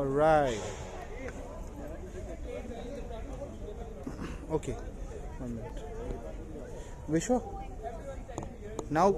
All right. Okay. 1 minute. Vishwa. Now.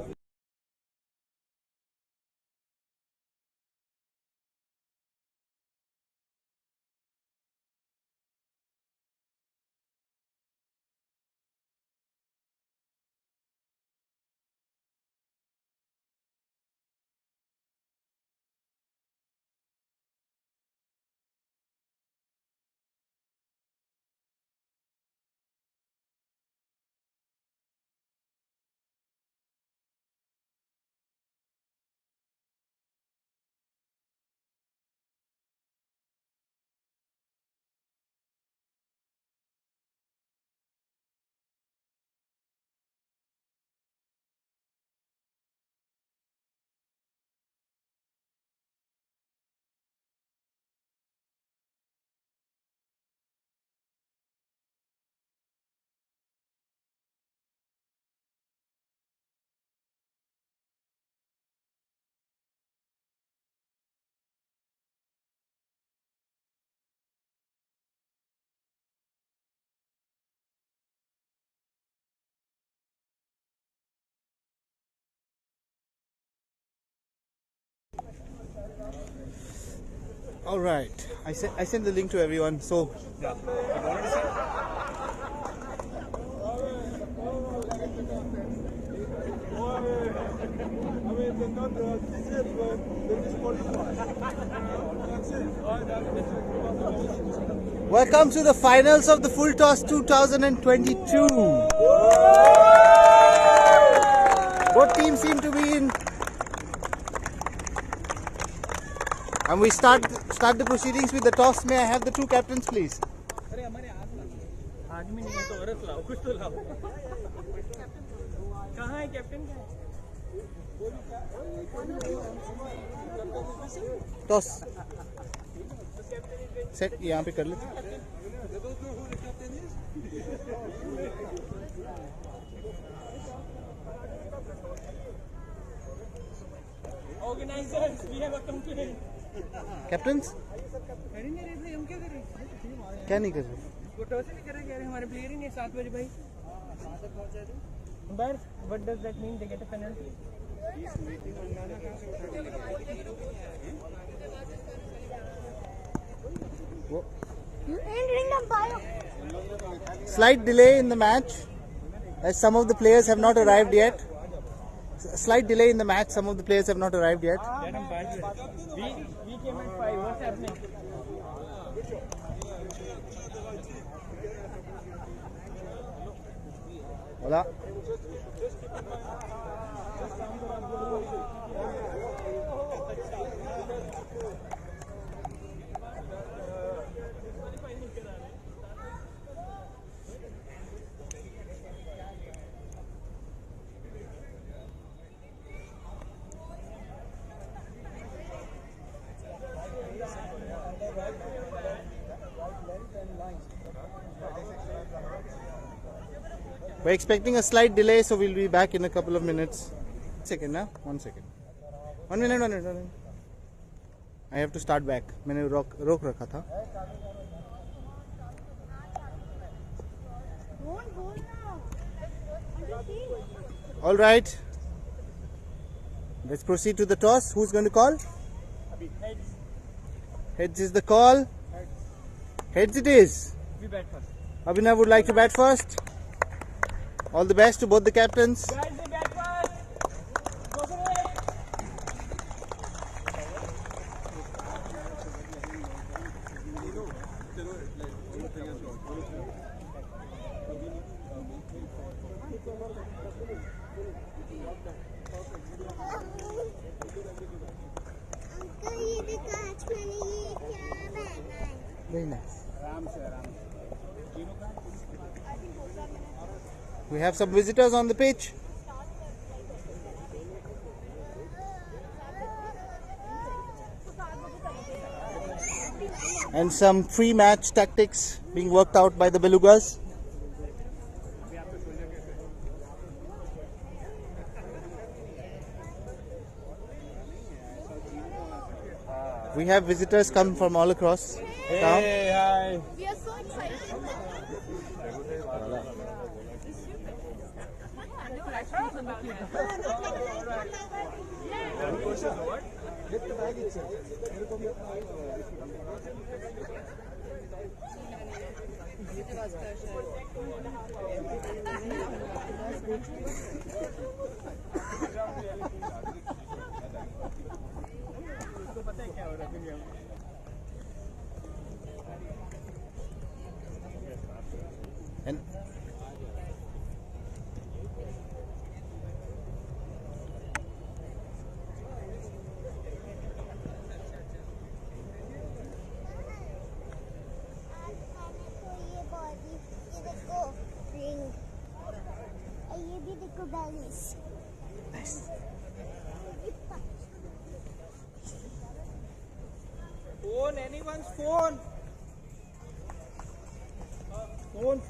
All right. I sent the link to everyone. So. Yeah. Welcome to the finals of the Full Toss 2022. Both teams seem to be in. And we start the proceedings with the toss. May I have the two captains, please? Toss. Set. यहाँ पे कर ले. Organizers, we have a complaint. Captains? क्या नहीं कर रहे? वो toss नहीं करेंगे यार, हमारे प्लेयर ही नहीं 7 बजे भाई. But what does that mean? They get a penalty. Slight delay in the match, as some of the players have not arrived yet. Slight delay in the match. Some of the players have not arrived yet. We came at 5. What's happening? Hola. We're expecting a slight delay, so we'll be back in a couple of minutes. 1 second, ना? 1 second. 1 minute. I have to start back. मैंने रोक रखा था. All right. Let's proceed to the toss. Who's going to call? Heads. Heads is the call. Heads it is. We bat first. Abhinav would like to bat first. All the best to both the captains. Guys, they bat first. Go for it. Very nice. We have some visitors on the pitch. And some pre-match tactics being worked out by the Belugas. We have visitors come from all across town. Hey, hi. We are so excited. And ये body ये देखो ring ये भी देखो balance Phone, anyone's phone? Phone.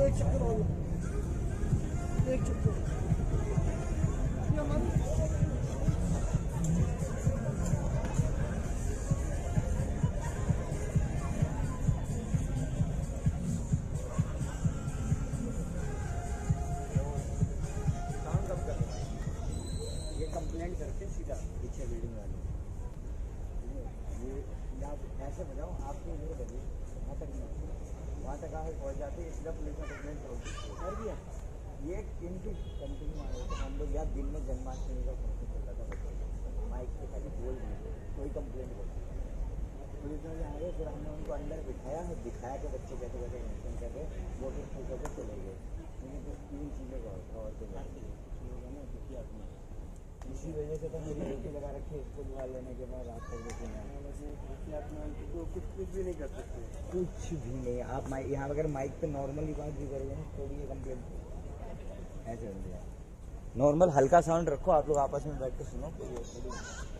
एक चक्कर और एक चक्कर ये कंप्लेंट करते सीधा पीछे बिल्डिंग वाले से बजाओ, आपके इधर बजिए, वहाँ तक नहीं, वहाँ तक आप पहुँच जाते हैं, इसलिए पुलिस में कंप्लेंट करोगे। कर दिया ये इनकी कंटिन्यू आ रहे थे हम लोग यार, दिन में जन्माष्टमी का फंक्शन चल रहा था बच्चों का, माइक पे खाली बोल रहे थे, कोई कंप्लेंट नहीं, पुलिस में आए, फिर हमने उनको अंदर बिठाया, दिखाया कि बच्चे कैसे कैसे फंक्शन कर रहे, वो फिर खुल करके चले गए। लेकिन तो 3 चीज़ें का और तो ना दुखी आदमी, इसी वजह से तो मेरी ड्यूटी लगा रखी है स्कूल वाले ने कि मैं रात तक देखूँ कुछ भी नहीं कर सकते, कुछ भी नहीं। आप यहाँ अगर माइक पे नॉर्मली बात भी करोगे ना, थोड़ी ये कंप्लेंट ऐसे हो गया, नॉर्मल हल्का साउंड रखो, आप लोग आपस में बैठ के सुनो, कोई ऐसे नहीं।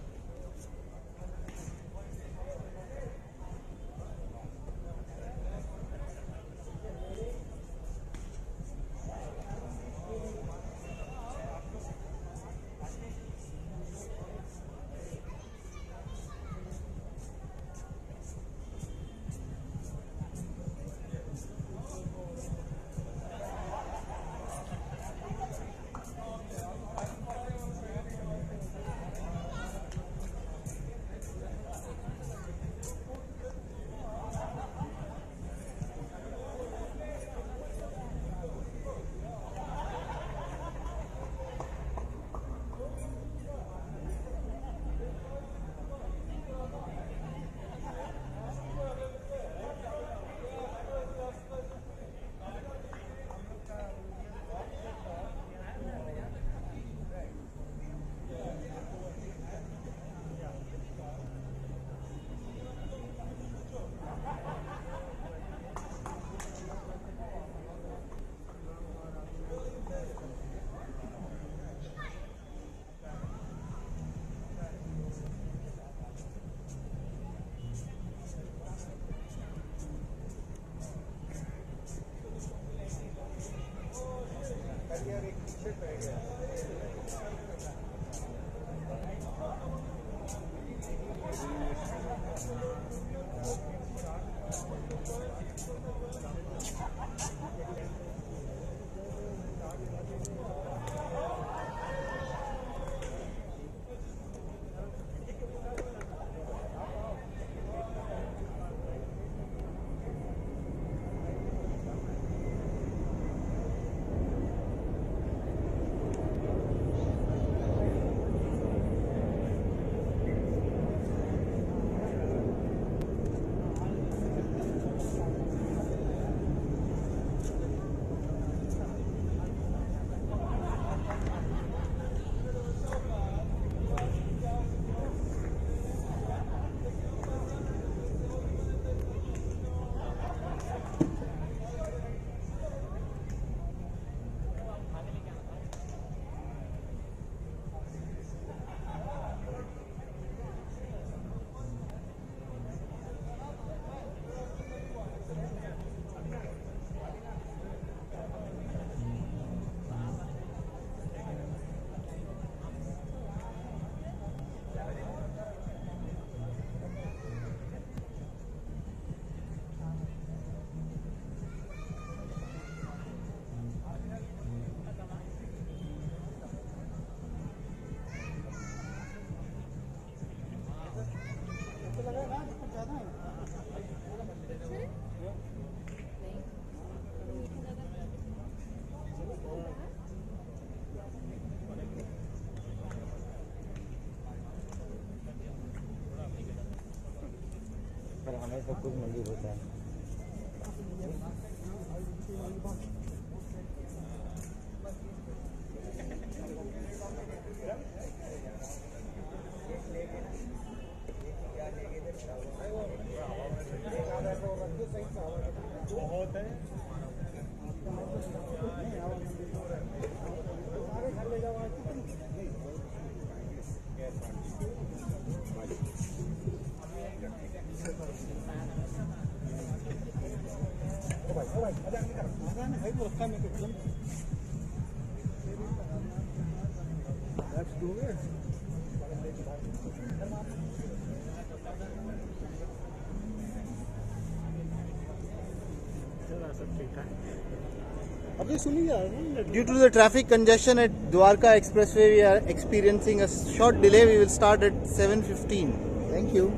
पर हमें सब कुछ मंजूर होता है। बहुत है Let's do it. Due to the traffic congestion at Dwarka Expressway, we are experiencing a short delay. We will start at 7:15. Thank you.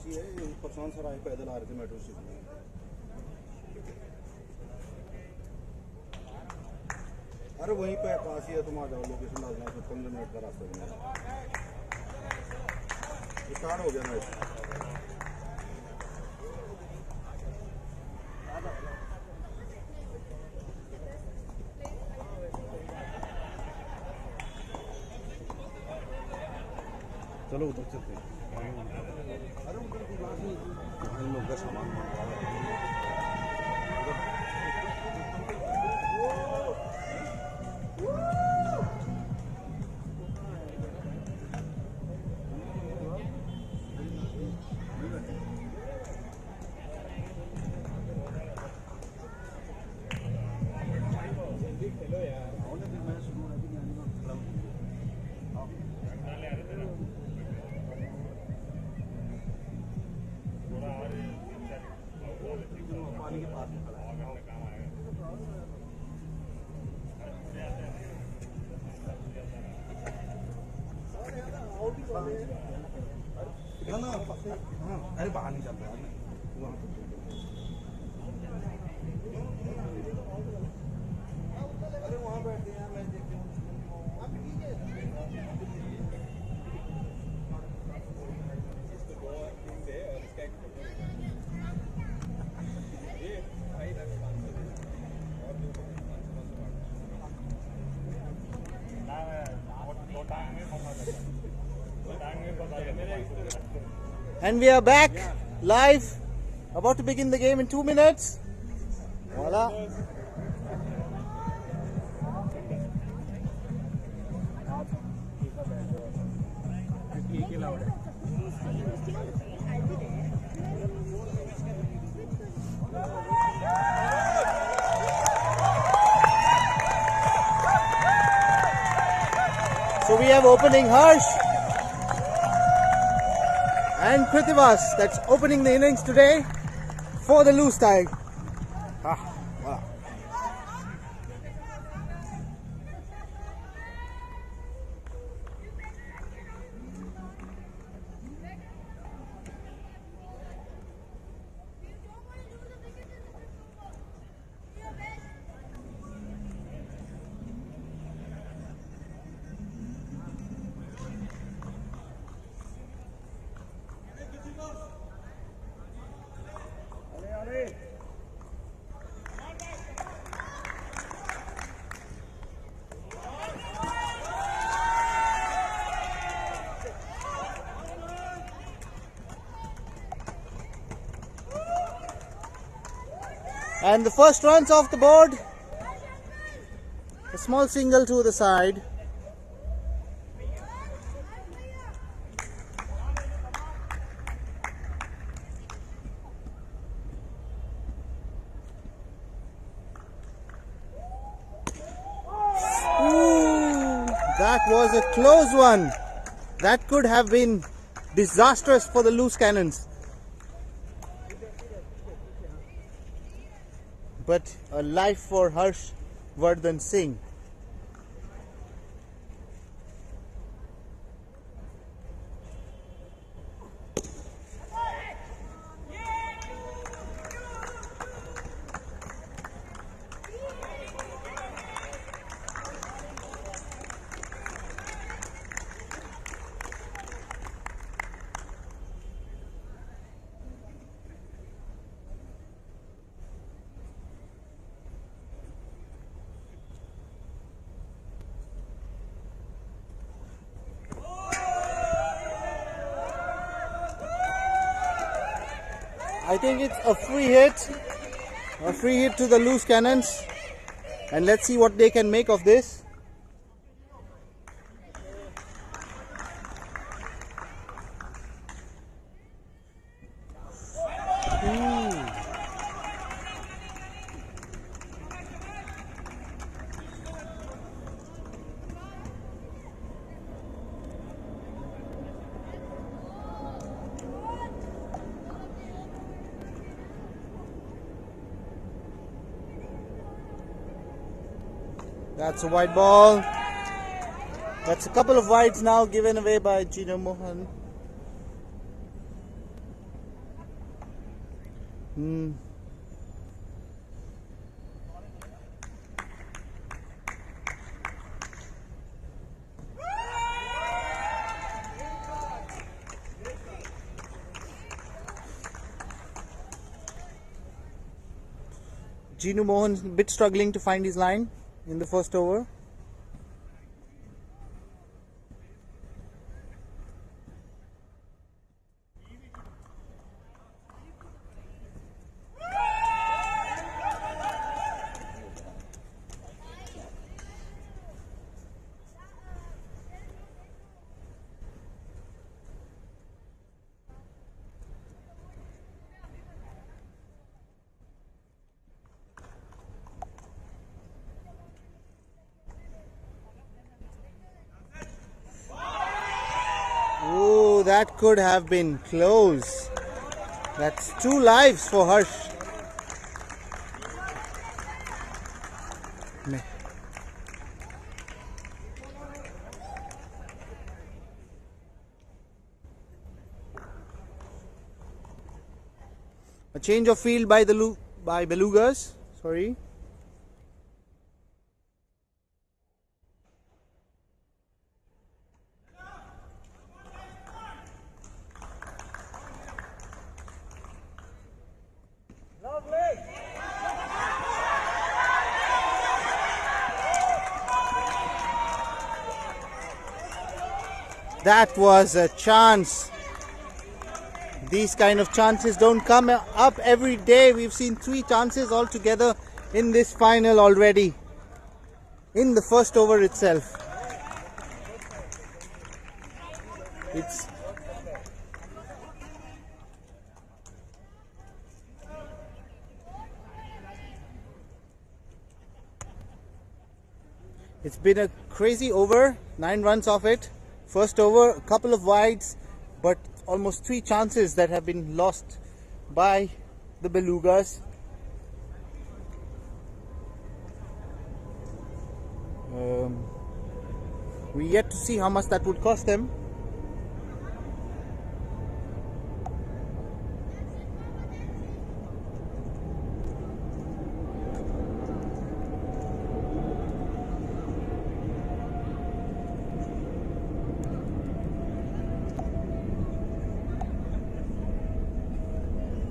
ही है, ये परसान सर आए पैदल आ रहे थे मेट्रो स्टेशन में। अरे वहीं पे पास ही है, तुम आ जाओ, लोकेशन डालना है, 15 मिनट का रास्ता है। स्टार्ट हो गया मैच। चलो उधर चलते हैं। अरे उधर की बात नहीं, यहाँ इन लोग का सामान मंगवा रहे हैं। पानी के पास में खड़ा है। ना ना, हाँ, अरे बाहर नहीं चल रहा है वहाँ पे। अरे वहाँ बैठते हैं, मैं देखते हूँ। And we are back live, about to begin the game in 2 minutes. Voila. So we have opening Harsh and Prithivas, that's opening the innings today for the loose tide. Wow. And the first runs off the board, a small single to the side. Ooh, that was a close one. That could have been disastrous for the loose cannons. But a life for Harsh Vardhan Singh. I think it's a free hit to the loose cannons, and let's see what they can make of this. That's a wide ball. That's a couple of wides now given away by Gino Mohan. Hmm. Jinu Mohan a bit struggling to find his line in the first over. Oh, that could have been close. That's 2 lives for Harsh. A change of field by Belugas. Sorry. That was a chance. These kind of chances don't come up every day. We've seen 3 chances altogether in this final already, in the first over itself. It's been a crazy over, 9 runs off it. First over, a couple of wides, but almost 3 chances that have been lost by the Belugas. We yet to see how much that would cost them.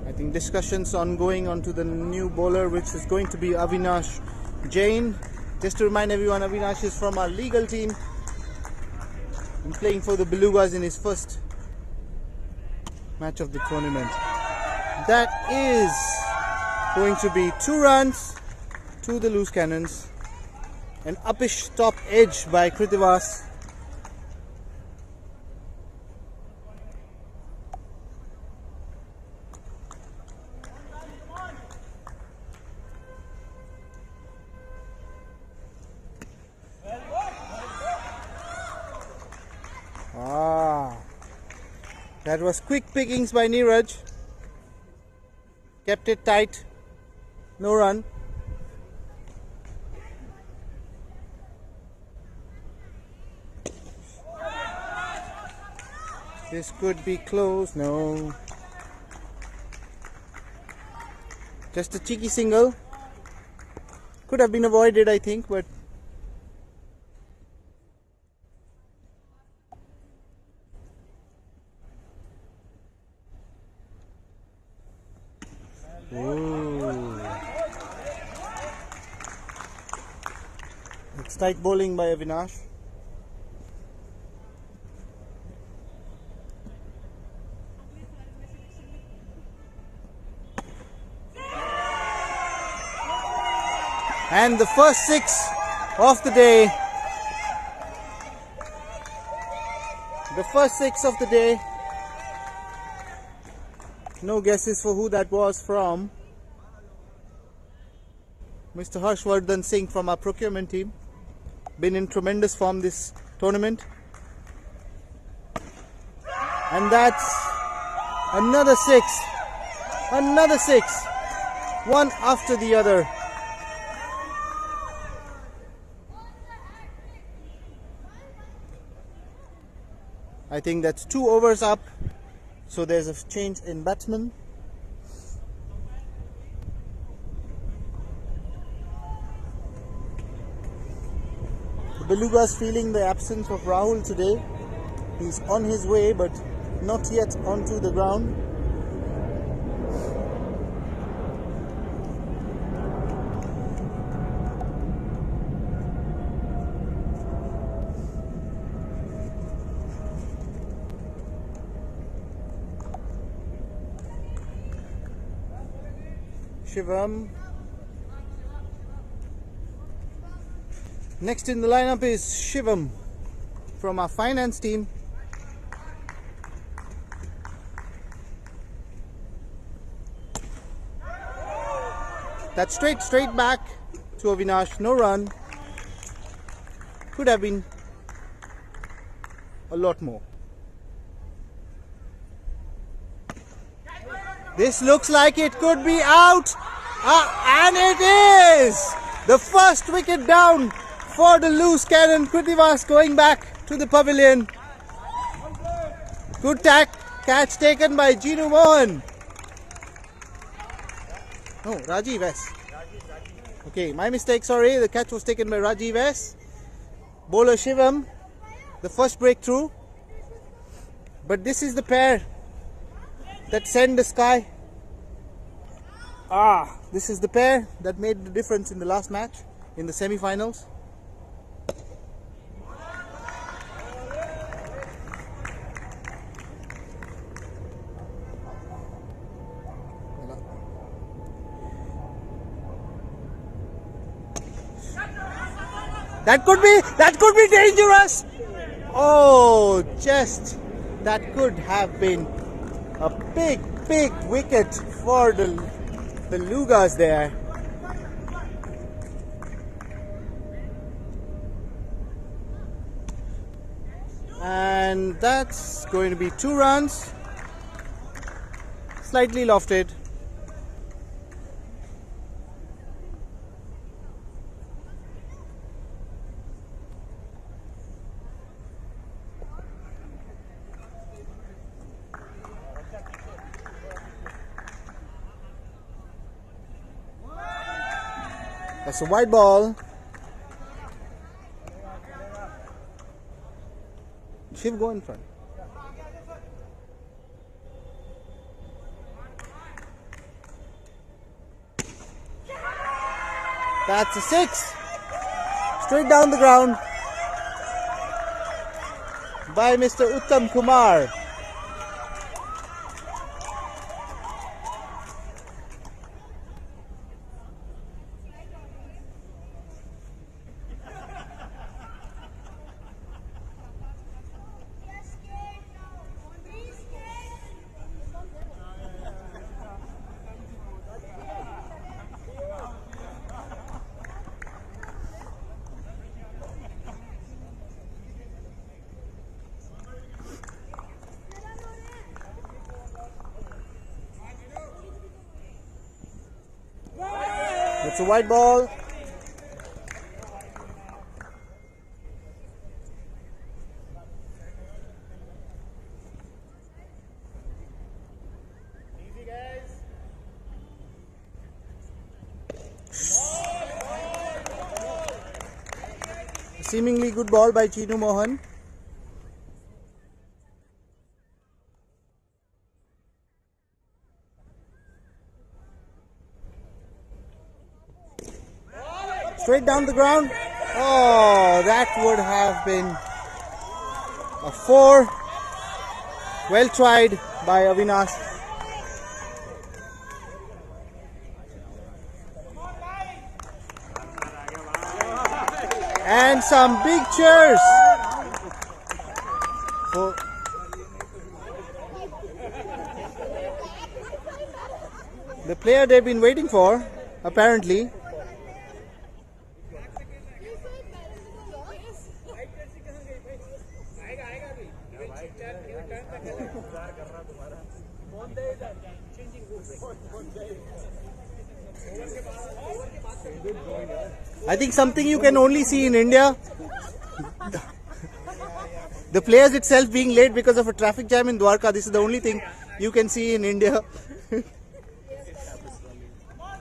I think discussions ongoing onto the new bowler, which is going to be Avinash Jain. Just to remind everyone, Avinash is from our legal team and playing for the Belugas in his first match of the tournament. That is going to be 2 runs to the loose cannons. An uppish top edge by Kritivas. That was quick pickings by Neeraj. Kept it tight. No run. This could be close. No. Just a cheeky single. Could have been avoided, I think, but it's tight bowling by Avinash. And the first 6 of the day. The first 6 of the day. No guesses for who that was from. Mr. Harshvardhan Singh from our procurement team. Been in tremendous form this tournament. And that's another 6. Another 6. One after the other. I think that's 2 overs up. So there's a change in batsman. Belugas feeling the absence of Rahul today. He's on his way, but not yet onto the ground. Shivam. Next in the lineup is Shivam from our finance team. That's straight back to Avinash. No run. Could have been a lot more. This looks like it could be out. And it is! The first wicket down for the loose cannon. Krithivasan going back to the pavilion. Good catch taken by Jinu Mohan. Oh, Rajiv S. Okay, my mistake, sorry. The catch was taken by Rajiv S. Bowler Shivam, the first breakthrough. But this is the pair that send the sky. This is the pair that made the difference in the last match, in the semi-finals. That could be dangerous. Oh, just that could have been a big wicket for the Belugas there. And that's going to be 2 runs. Slightly lofted. That's a wide ball. Shiv, go in front. That's a 6. Straight down the ground by Mr. Uttam Kumar. It's a white ball. Easy, guys. Seemingly good ball by Jinu Mohan. Straight down the ground. Oh, that would have been a 4. Well tried by Avinash. And some big cheers for the player they've been waiting for, apparently. I think something you can only see in India. The players itself being late because of a traffic jam in Dwarka. This is the only thing you can see in India.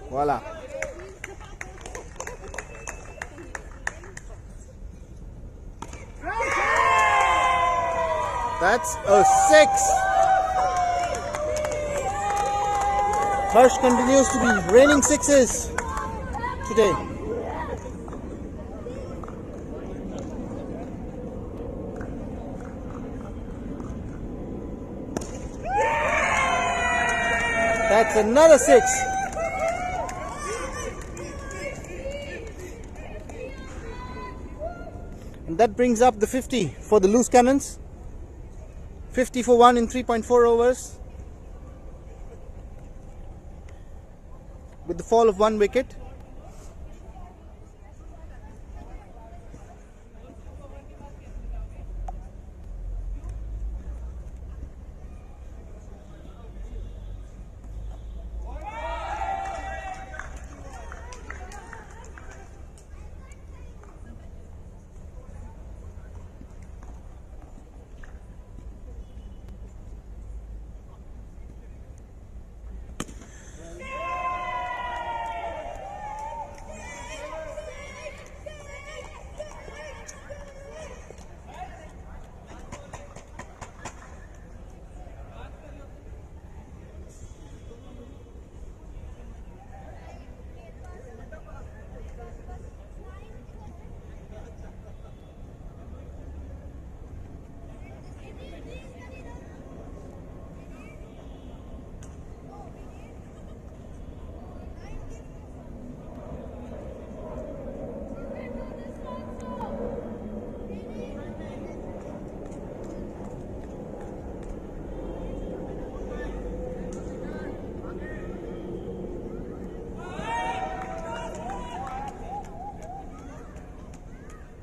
Voila. That's a 6. Harsh continues to be raining sixes today. That's another 6. And that brings up the 50 for the loose cannons. 50 for 1 in 3.4 overs. With the fall of 1 wicket.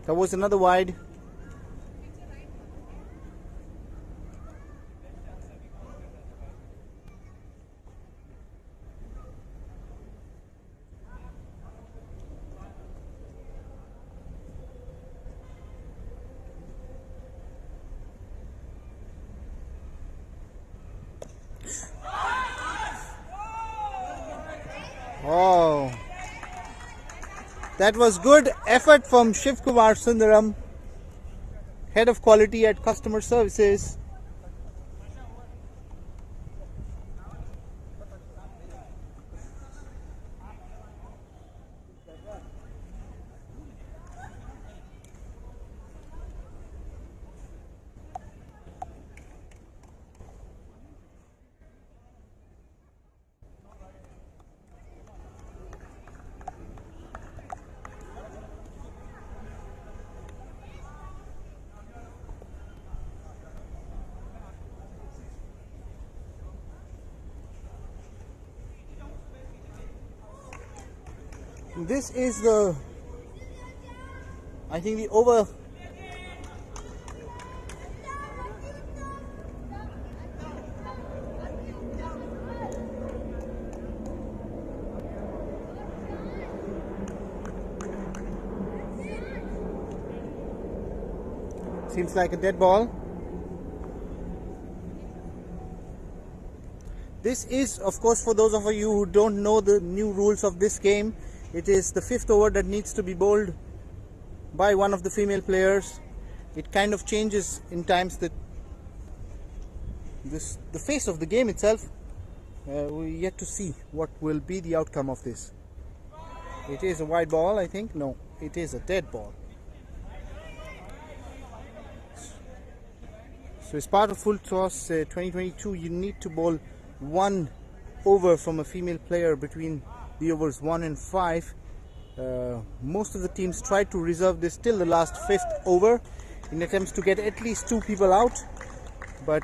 That was another wide. Oh, that was good effort from Shiv Kumar Sundaram, head of quality at customer services. This is the, I think the over. Seems like a dead ball. This is, of course, for those of you who don't know the new rules of this game, it is the 5th over that needs to be bowled by one of the female players. It kind of changes in times that the face of the game itself. We're yet to see what will be the outcome of this. It is a wide ball, I think. No, it is a dead ball. So as part of full toss 2022, you need to bowl 1 over from a female player between the overs 1 and 5. Most of the teams try to reserve this till the last 5th over in attempts to get at least 2 people out, but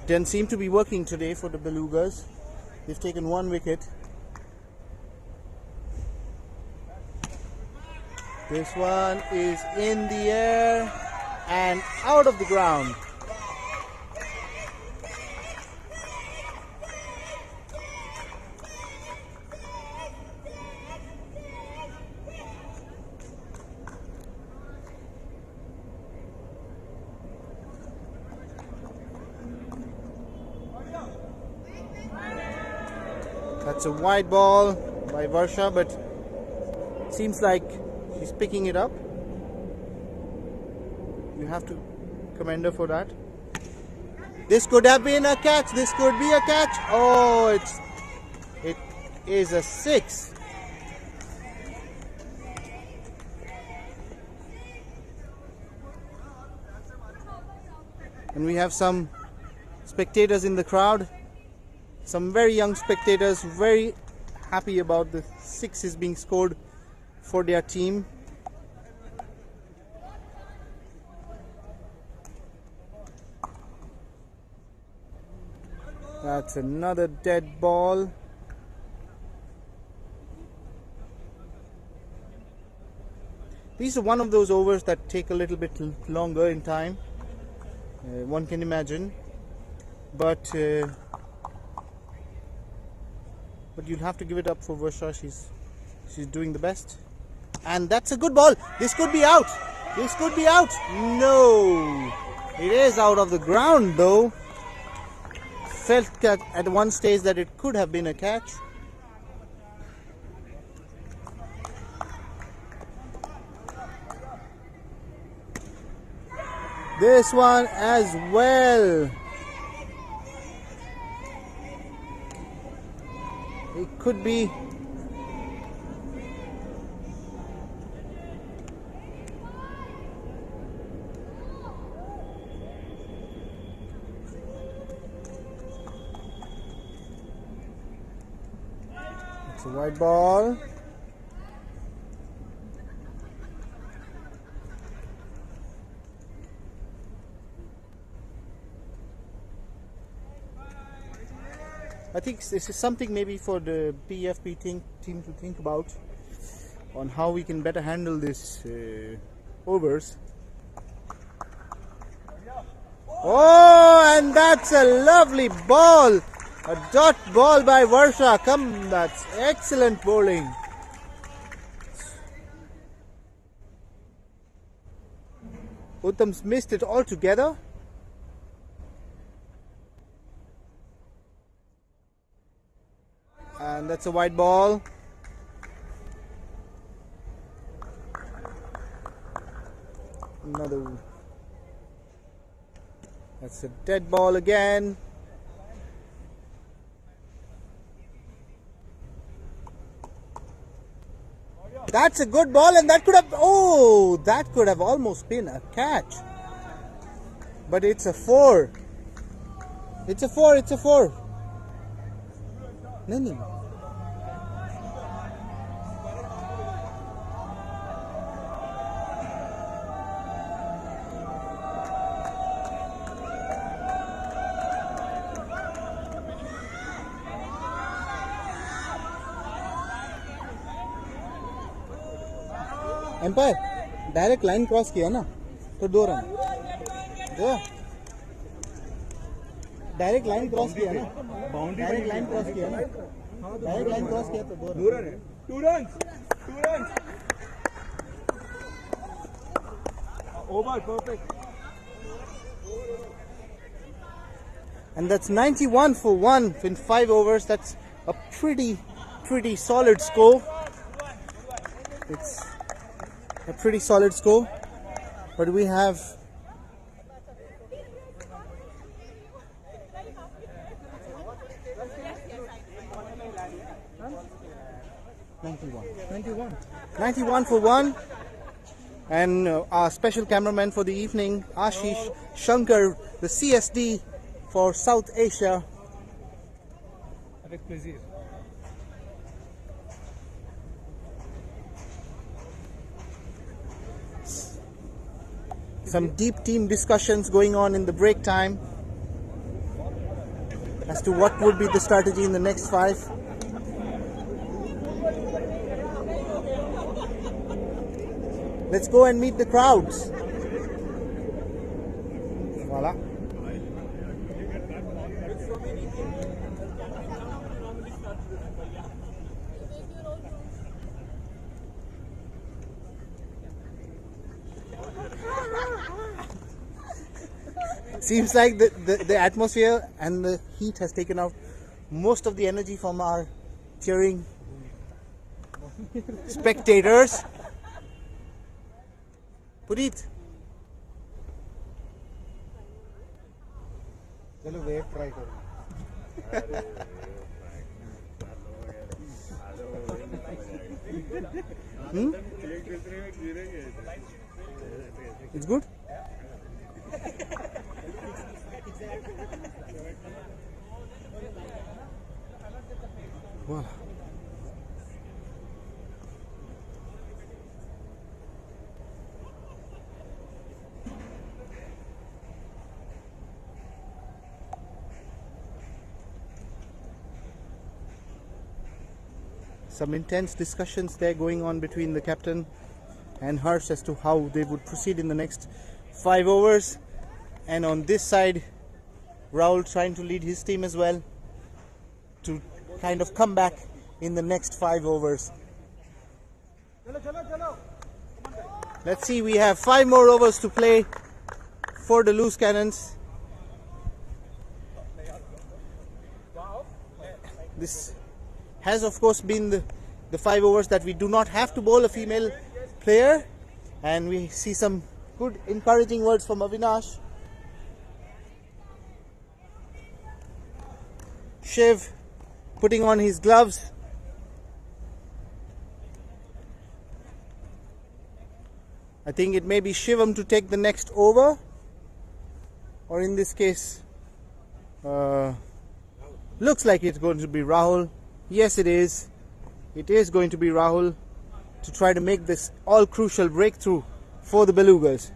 didn't seem to be working today for the Belugas. They've taken 1 wicket. This one is in the air and out of the ground. That's a wide ball by Varsha, but it seems like she's picking it up. You have to Commander for that. This could have been a catch. This could be a catch. Oh, it is a 6. And we have some spectators in the crowd. Some very young spectators, very happy about the 6 being scored for their team. That's another dead ball. These are one of those overs that take a little bit longer in time. One can imagine, but you'll have to give it up for Varsha. She's doing the best, and that's a good ball. This could be out. This could be out. No, it is out of the ground though. Felt at one stage that it could have been a catch. This one as well. It could be. It's a white ball. I think this is something maybe for the PFP team to think about on how we can better handle this overs. Oh, and that's a lovely ball. A dot ball by Varsha. Come, that's excellent bowling. Uttam's missed it altogether. And that's a white ball. Another. That's a dead ball again. That's a good ball, and that could have, oh, that could have almost been a catch. But it's a 4. It's a 4, it's a 4. No. Umpire direct line cross किया ना तो 2 run जो direct line cross किया ना direct line cross किया ना direct line cross किया तो 2 रन है 2 run over perfect and that's 91 for 1 in 5 overs. That's a pretty solid score. It's a pretty solid score, but we have $91 for 1, and our special cameraman for the evening, Ashish Shankar, the CSD for South Asia. Avec plaisir. Some deep team discussions going on in the break time as to what would be the strategy in the next 5. Let's go and meet the crowds. Voila. Seems like the atmosphere and the heat has taken out most of the energy from our cheering spectators. Purit. चलो wait try करो It's good. Wow. Some intense discussions there going on between the captain and Harsh as to how they would proceed in the next 5 overs. And on this side, Rahul trying to lead his team as well to kind of come back in the next 5 overs. Let's see, we have 5 more overs to play for the loose cannons. This has of course been the 5 overs that we do not have to bowl a female player, and we see some good encouraging words from Avinash. Shiv putting on his gloves. I think it may be Shivam to take the next over, or in this case looks like it's going to be Rahul. Yes, it is. It is going to be Rahul to try to make this all crucial breakthrough for the Belugas.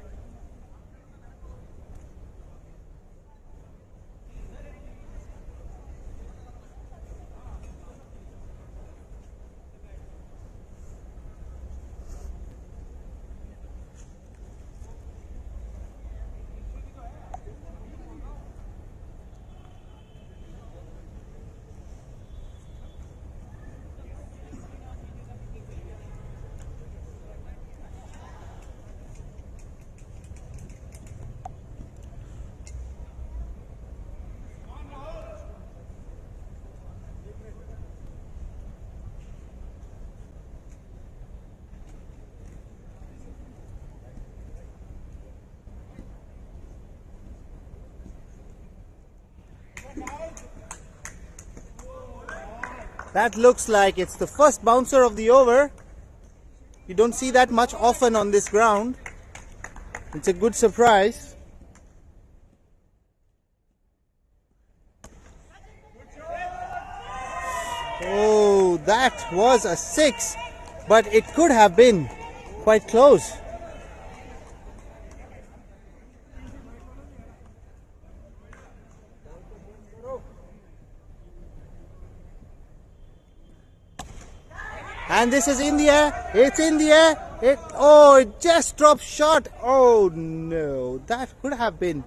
That looks like it's the first bouncer of the over. You don't see that much often on this ground. It's a good surprise. Oh, that was a 6, but it could have been quite close. And this is in the air. It's in the air. It just dropped short. Oh no, that could have been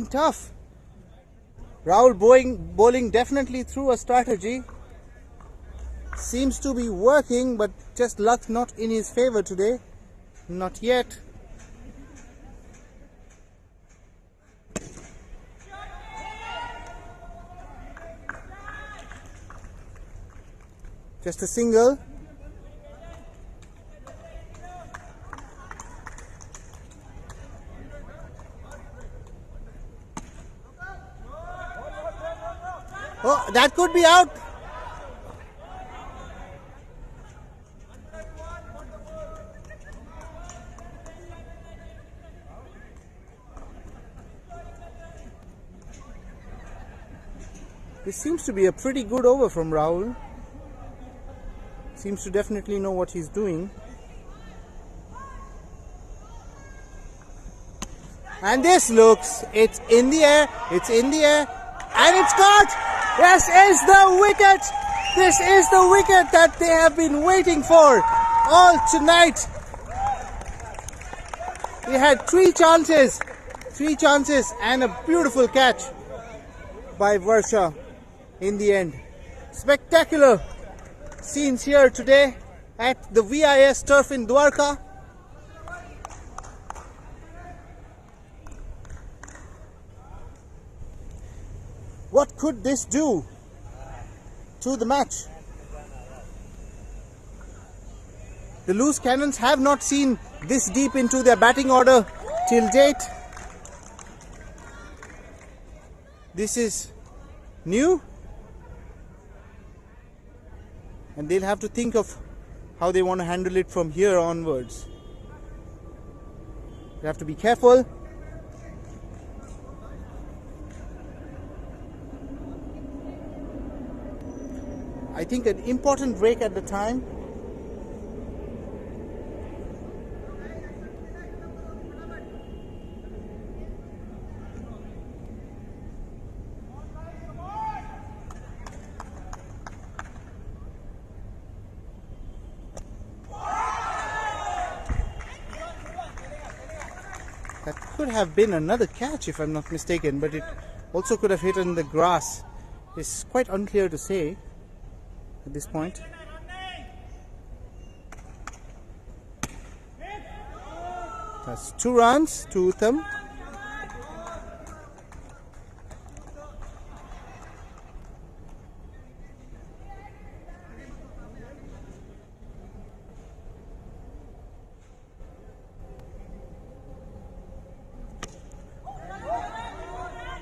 tough. Rahul bowling definitely through a strategy. Seems to be working, but just luck not in his favor today. Not yet. Just a single. Oh, that could be out. This seems to be a pretty good over from Rahul. Seems to definitely know what he's doing. And this looks, it's in the air, and it's caught! This is the wicket! This is the wicket that they have been waiting for all tonight. They had three chances and a beautiful catch by Varsha in the end. Spectacular scenes here today at the VIS turf in Dwarka. What could this do to the match? The loose cannons have not seen this deep into their batting order till date. this is new, and they'll have to think of how they want to handle it from here onwards. You have to be careful. I think an important break at the time. That could have been another catch if I'm not mistaken, but it also could have hit in the grass. It's quite unclear to say at this point. That's 2 runs to Uttam.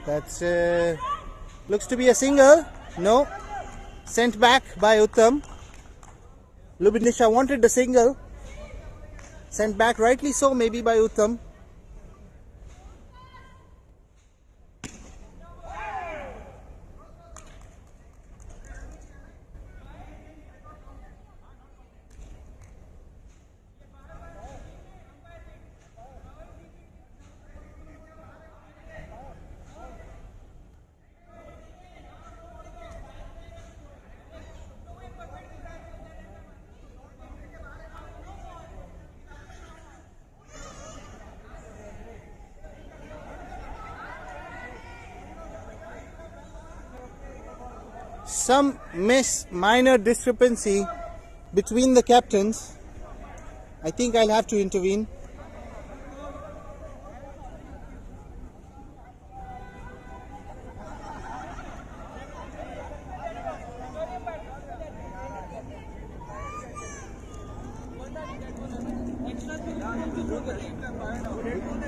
That's looks to be a single. No. Sent back by Uttam. Lubinisha wanted the single. Sent back rightly so, maybe by Uttam. Some minor discrepancy between the captains. I think I'll have to intervene.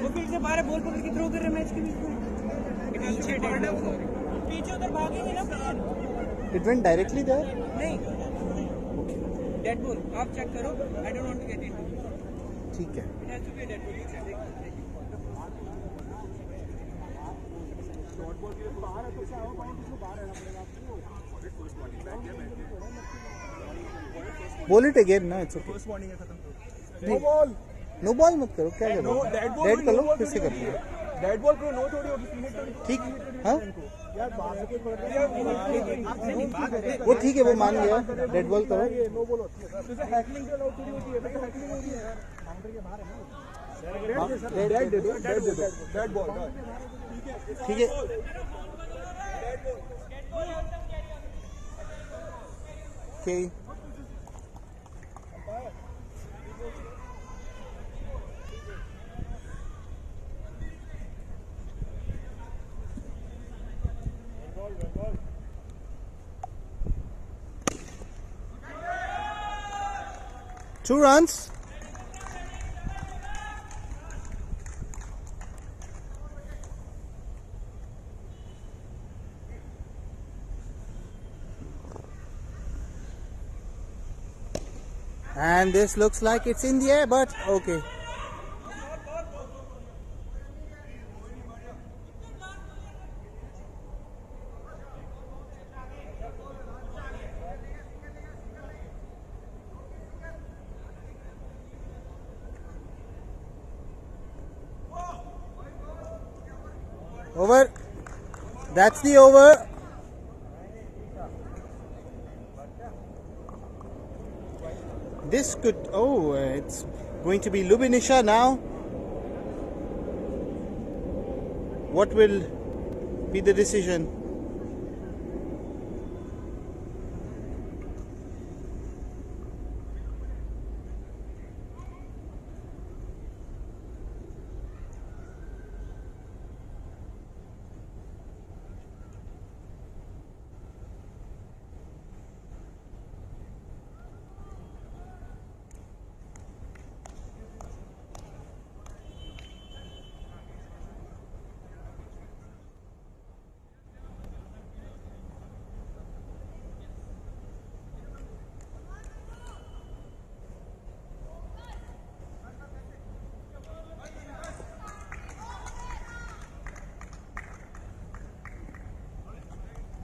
वो फिर से 12 ball पकड़ के throw कर रहे match के बीच में पीछे उधर भागेंगे ना player It went directly there? नहीं डेड बॉल आप चेक करो I don't want to get into ठीक है. It has to be dead ball short ball के लिए बाहर है तो क्या हो पॉइंट इसमें बाहर रहना पड़ेगा आपको. Bowl it again, no, it's okay. First warning है खत्म. No ball. नो बॉल मत करो, क्या करो? डेड कर लो, फिर से कर लो. डेड बॉल को नो थोड़ी होगी मिनट थोड़ी. ठीक. हाँ यार बाहर से कोई पकड़ वो ठीक है, वो मान गया. डेड बॉल करो. नो बॉल होती है तो हैकलिंग के अलाउड थोड़ी होती है. भाई हैकलिंग होती है यार बाउंड्री के बाहर है ना. डेड दे दो डेड बॉल ठीक है. Okay. Two runs. And this looks like it's in the air, but okay. Over. That's the over. This could, it's going to be Lubinisha now. What will be the decision?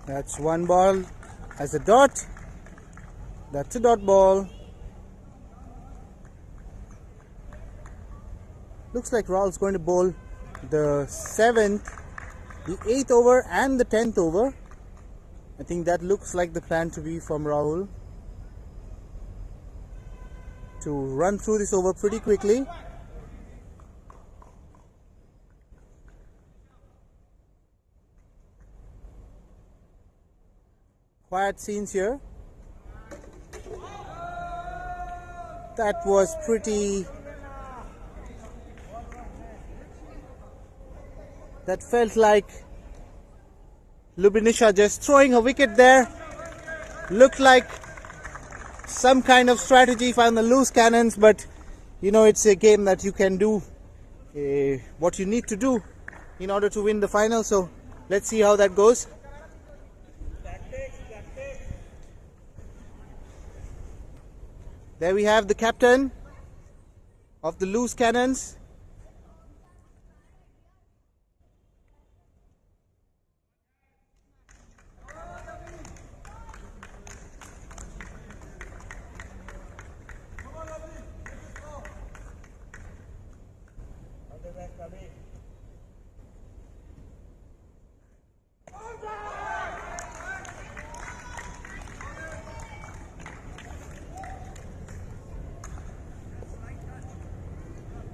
That's one ball as a dot. That's a dot ball. Looks like Rahul's going to bowl the 7th, the 8th over and the 10th over. I think that looks like the plan to be from Rahul, to run through this over pretty quickly. Quiet scenes here. That was pretty... That felt like Lubinisha just throwing a wicket there. Looked like some kind of strategy on the loose cannons, but you know, it's a game that you can do what you need to do in order to win the final. So let's see how that goes. There we have the captain of the loose cannons.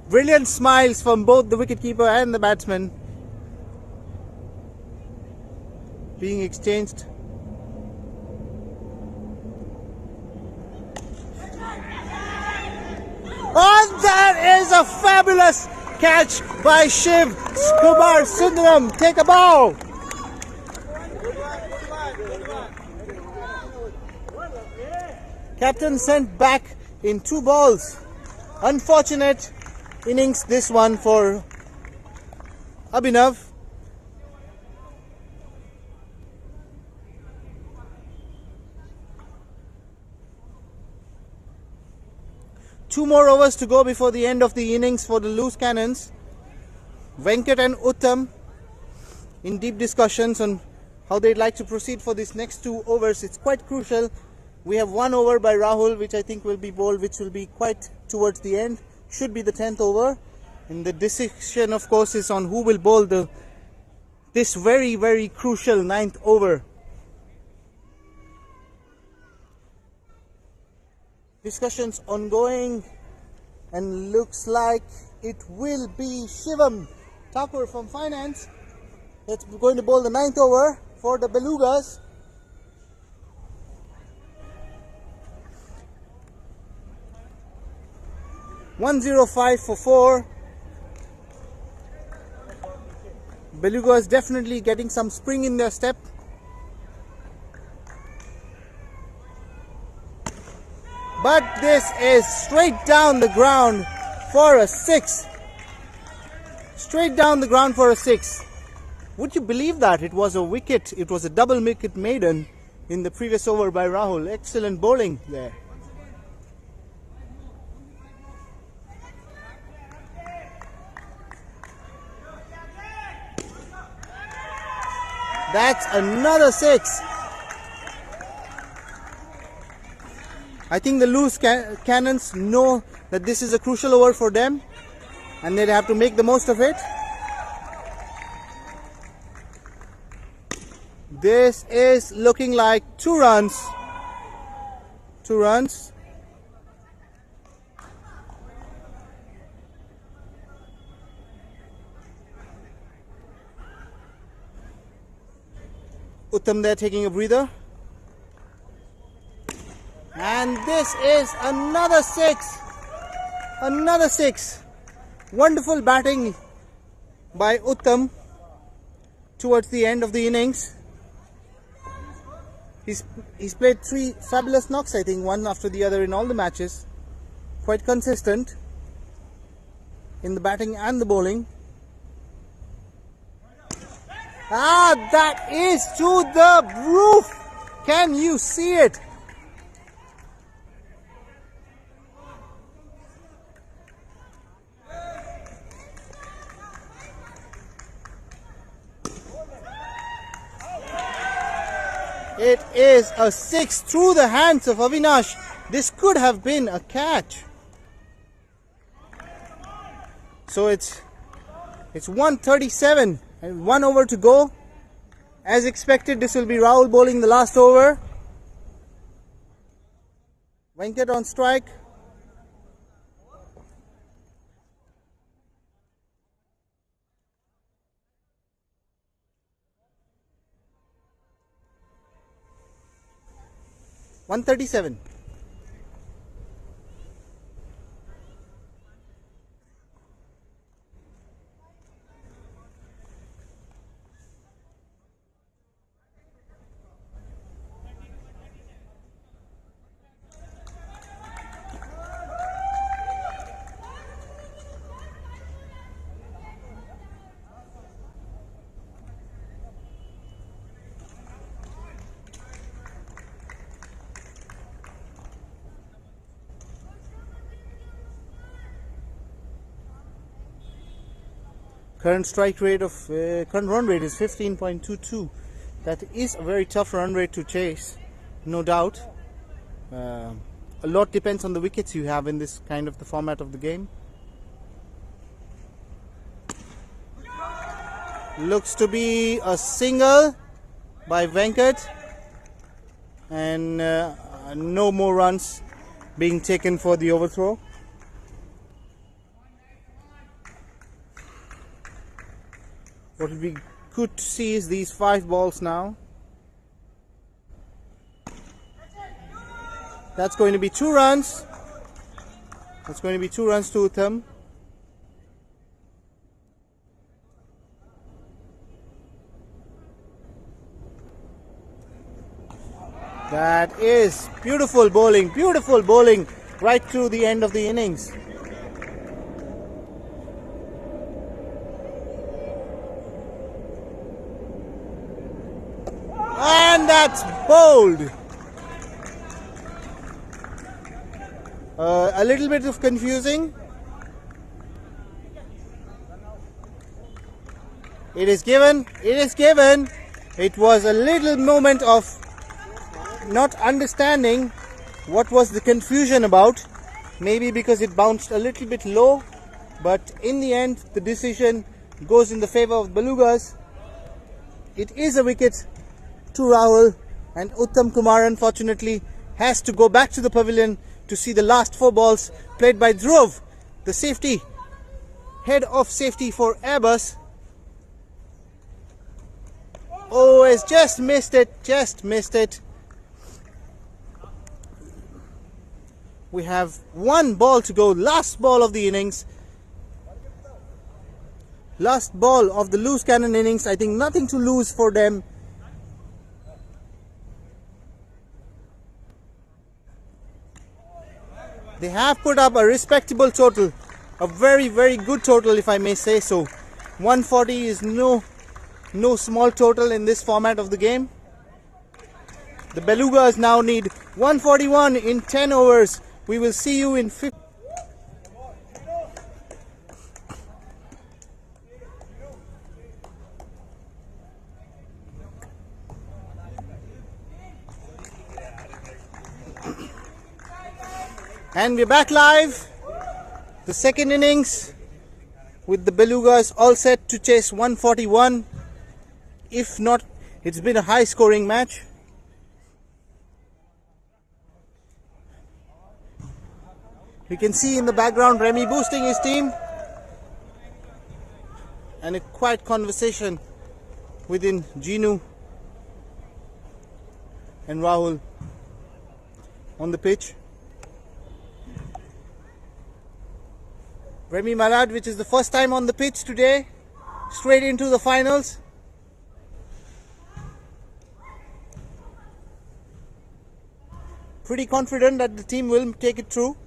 Brilliant smiles from both the wicketkeeper and the batsman being exchanged. And that is a fabulous catch by Shiv Kumar Sundaram. Take a bow. Captain sent back in 2 balls. Unfortunate innings this one for Abhinav. Two more overs to go before the end of the innings for the loose cannons. Venkat and Uttam in deep discussions on how they'd like to proceed for these next 2 overs. It's quite crucial. We have 1 over by Rahul, which I think will be bowled, which will be quite towards the end. Should be the 10th over, and the decision of course is on who will bowl this very, very crucial 9th over. Discussions ongoing, and looks like it will be Shivam Thakur from finance that's going to bowl the 9th over for the Belugas. $105 for 4. Belugas definitely getting some spring in their step. But this is straight down the ground for a 6. Straight down the ground for a 6. Would you believe that? It was a wicket. It was a double wicket maiden in the previous over by Rahul. Excellent bowling there. That's another 6. I think the loose cannons know that this is a crucial over for them and they have to make the most of it. This is looking like 2 runs. 2 runs. Uttam there taking a breather. And this is another 6. Another 6. Wonderful batting by Uttam towards the end of the innings. He's played 3 fabulous knocks, I think, one after the other in all the matches. Quite consistent in the batting and the bowling. Ah, that is to the roof. Can you see it? it is a 6 through the hands of Avinash. This could have been a catch. So it's 137 and 1 over to go. As expected, this will be Rahul bowling the last over. Venkat on strike. $137. Current strike rate of current run rate is 15.22. That is a very tough run rate to chase, no doubt. A lot depends on the wickets you have in this kind of the format of the game. Looks to be a single by Venkat, and no more runs being taken for the overthrow. What will be good to see is these 5 balls now. That's going to be 2 runs. That's going to be 2 runs to Uttam. That is beautiful bowling right through the end of the innings. And that's bowled. A little bit of confusing. It is given. It is given. It was a little moment of not understanding what was the confusion about. Maybe because it bounced a little bit low. But in the end, the decision goes in the favor of Belugas. It is a wicket to Rahul, and Uttam Kumar unfortunately has to go back to the pavilion to see the last 4 balls played by Dhruv, the safety, head of safety for Airbus. Oh, it's just missed it. We have 1 ball to go, last ball of the innings. Last ball of the loose cannon innings. I think nothing to lose for them. They have put up a respectable total, a very, very good total if I may say so. 140 is no small total in this format of the game. The Belugas now need 141 in 10 overs. We will see you in 50. And we're back live. The second innings with the Belugas all set to chase 141. If not, it's been a high scoring match. You can see in the background Remy boosting his team. And a quiet conversation within Jinu and Rahul on the pitch. Remy Malad, which is the first time on the pitch today, straight into the finals. Pretty confident that the team will take it through.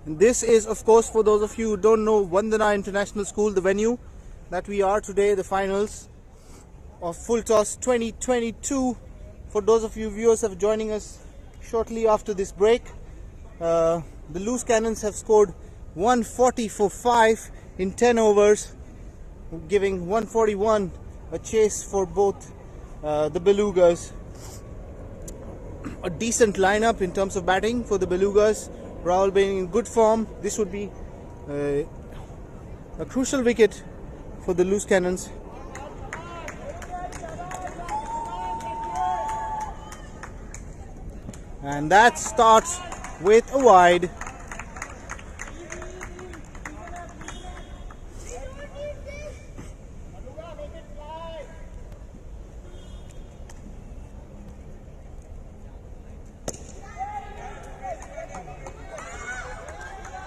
And this is, of course, for those of you who don't know, Vandana International School, the venue that we are today, the finals of Full Toss 2022. For those of you viewers who are joining us shortly after this break, the Loose Cannons have scored 140 for 5 in 10 overs, giving 141 a chase for both the Belugas. A decent lineup in terms of batting for the Belugas. Rahul being in good form. This would be a crucial wicket for the Loose Cannons. And that starts with a wide.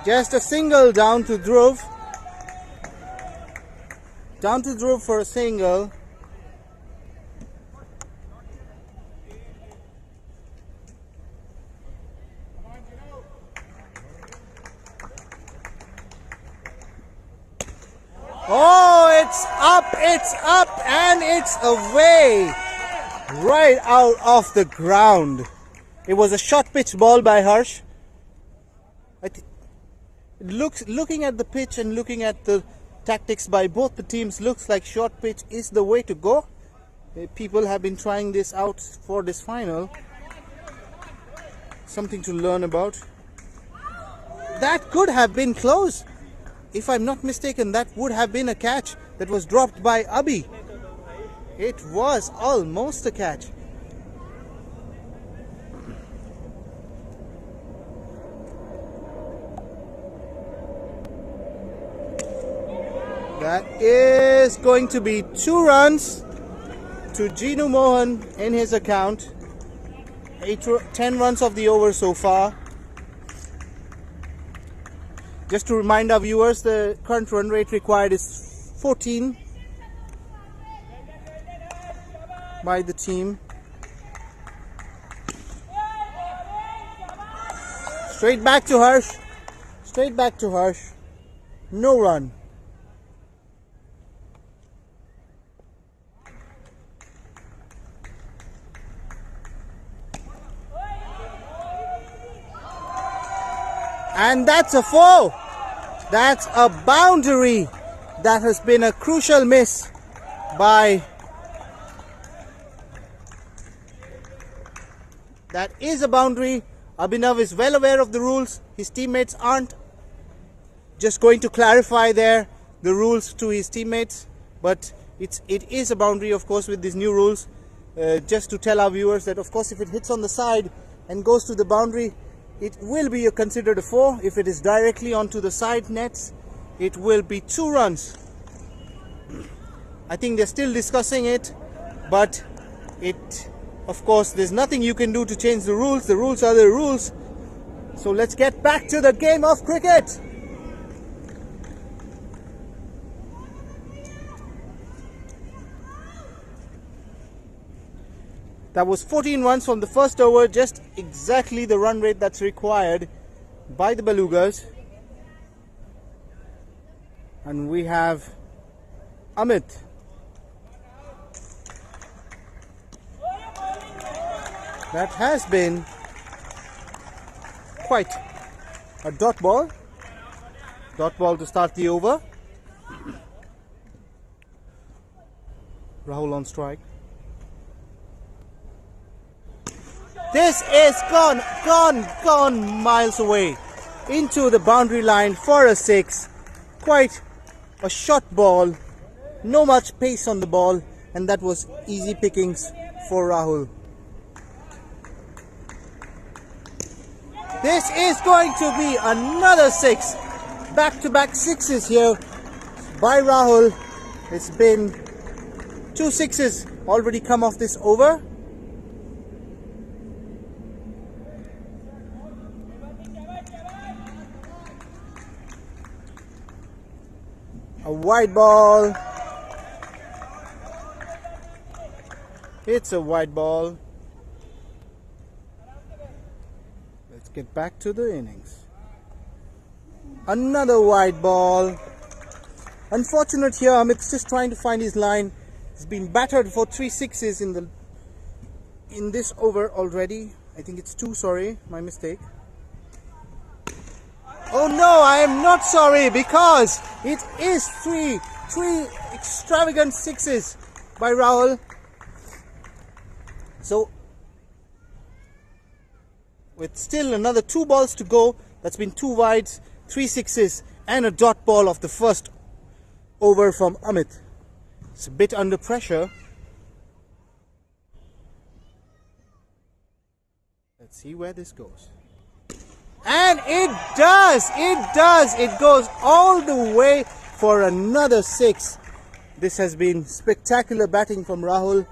Just a single down to Dhruv. Down to Dhruv for a single. Oh, it's up, and it's away. Right out of the ground. It was a short pitch ball by Harsh. Looking at the pitch and looking at the tactics by both the teams, looks like short pitch is the way to go. People have been trying this out for this final. Something to learn about. That could have been close. If I'm not mistaken, that would have been a catch that was dropped by Abhi. It was almost a catch. That is going to be 2 runs to Jinu Mohan in his account. 10 runs of the over so far. Just to remind our viewers, the current run rate required is 14 by the team. Straight back to Harsh. Straight back to Harsh. No run. And that's a 4. That's a boundary. That has been a crucial miss by... That is a boundary. Abhinav is well aware of the rules. His teammates aren't. Just going to clarify there the rules to his teammates. But it is a boundary, of course, with these new rules. Just to tell our viewers that, of course, if it hits on the side and goes to the boundary, it will be considered a 4. If it is directly onto the side nets, it will be 2 runs. I think they're still discussing it, but of course, there's nothing you can do to change the rules. The rules are the rules. So let's get back to the game of cricket. That was 14 runs from the first over, just exactly the run rate that's required by the Belugas. And we have Amit. That has been quite a dot ball. Dot ball to start the over. Rahul on strike. This is gone miles away into the boundary line for a 6. Quite a short ball, no much pace on the ball, and that was easy pickings for Rahul. This is going to be another 6. Back-to-back 6s here by Rahul. It's been 2 6s already come off this over. A wide ball. It's a wide ball. Let's get back to the innings. Another wide ball. Unfortunate here. Amit's just trying to find his line. He's been battered for 3 sixes in this over already. I think it's 2, sorry, my mistake. Oh no, I am not sorry, because it is three extravagant sixes by Rahul. So with still another 2 balls to go, that's been 2 wides, 3 sixes and a dot ball of the first over from Amit. It's a bit under pressure. Let's see where this goes. And it does! It goes all the way for another 6. This has been spectacular batting from Rahul.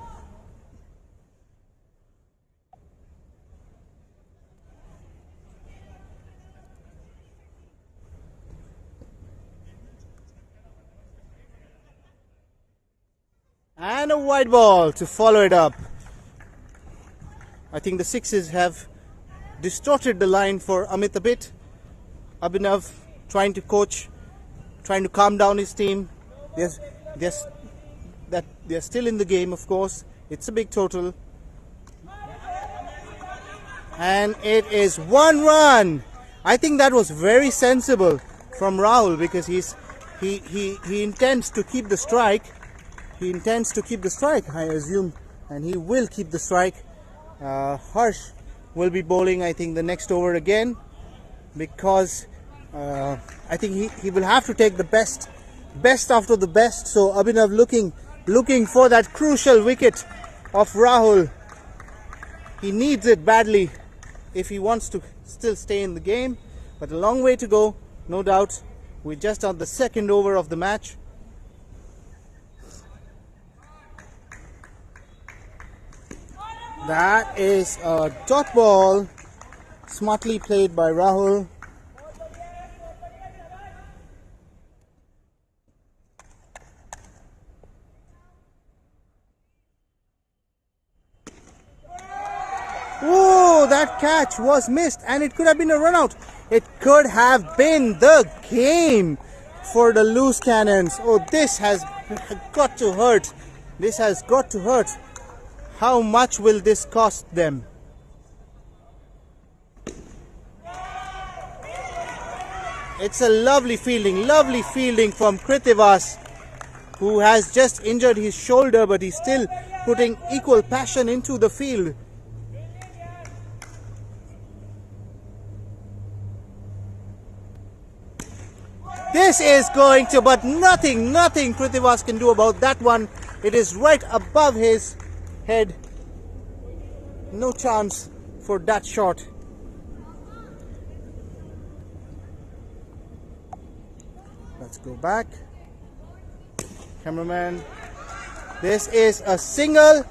And a wide ball to follow it up. I think the sixes have distorted the line for Amit a bit. Abhinav trying to coach, trying to calm down his team. They're still in the game, of course. It's a big total. And it is 1 run. I think that was very sensible from Rahul, because he intends to keep the strike. He intends to keep the strike, I assume, and he will keep the strike. Harsh will be bowling, I think, the next over again, because I think he will have to take the best after the best. So Abhinav looking for that crucial wicket of Rahul. He needs it badly if he wants to still stay in the game, but a long way to go, no doubt. We're just on the second over of the match. That is a dot ball, smartly played by Rahul. Oh, that catch was missed, and it could have been a run out. It could have been the game for the loose cannons. Oh, this has got to hurt. This has got to hurt. How much will this cost them? It's a lovely fielding from Krittivas, who has just injured his shoulder, but he's still putting equal passion into the field. This is going to, but nothing Krittivas can do about that one. It is right above his head. No chance for that shot. Let's go back. Cameraman. This is a single.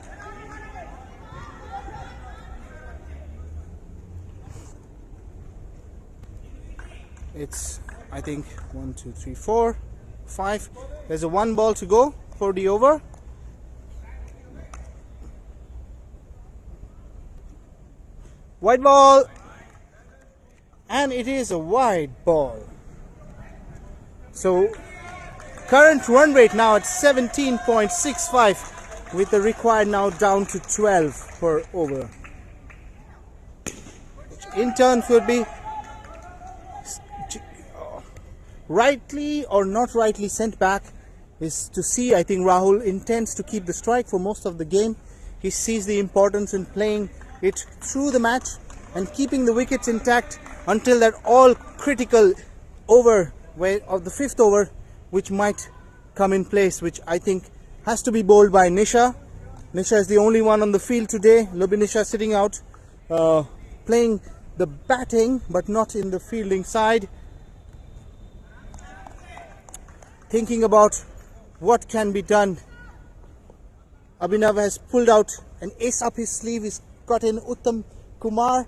It's, I think, 1, 2, 3, 4, 5. There's a 1 ball to go for the over. Wide ball, and it is a wide ball. So current run rate now at 17.65, with the required now down to 12 per over, which in turn would be rightly or not rightly sent back. Is to see, I think Rahul intends to keep the strike for most of the game. He sees the importance in playing it through the match and keeping the wickets intact until that all critical over of the 5th over, which might come in place, which I think has to be bowled by Nisha. Nisha is the only one on the field today. Nisha sitting out, playing the batting but not in the fielding side, thinking about what can be done. Abhinav has pulled out an ace up his sleeve. He's got in Uttam Kumar.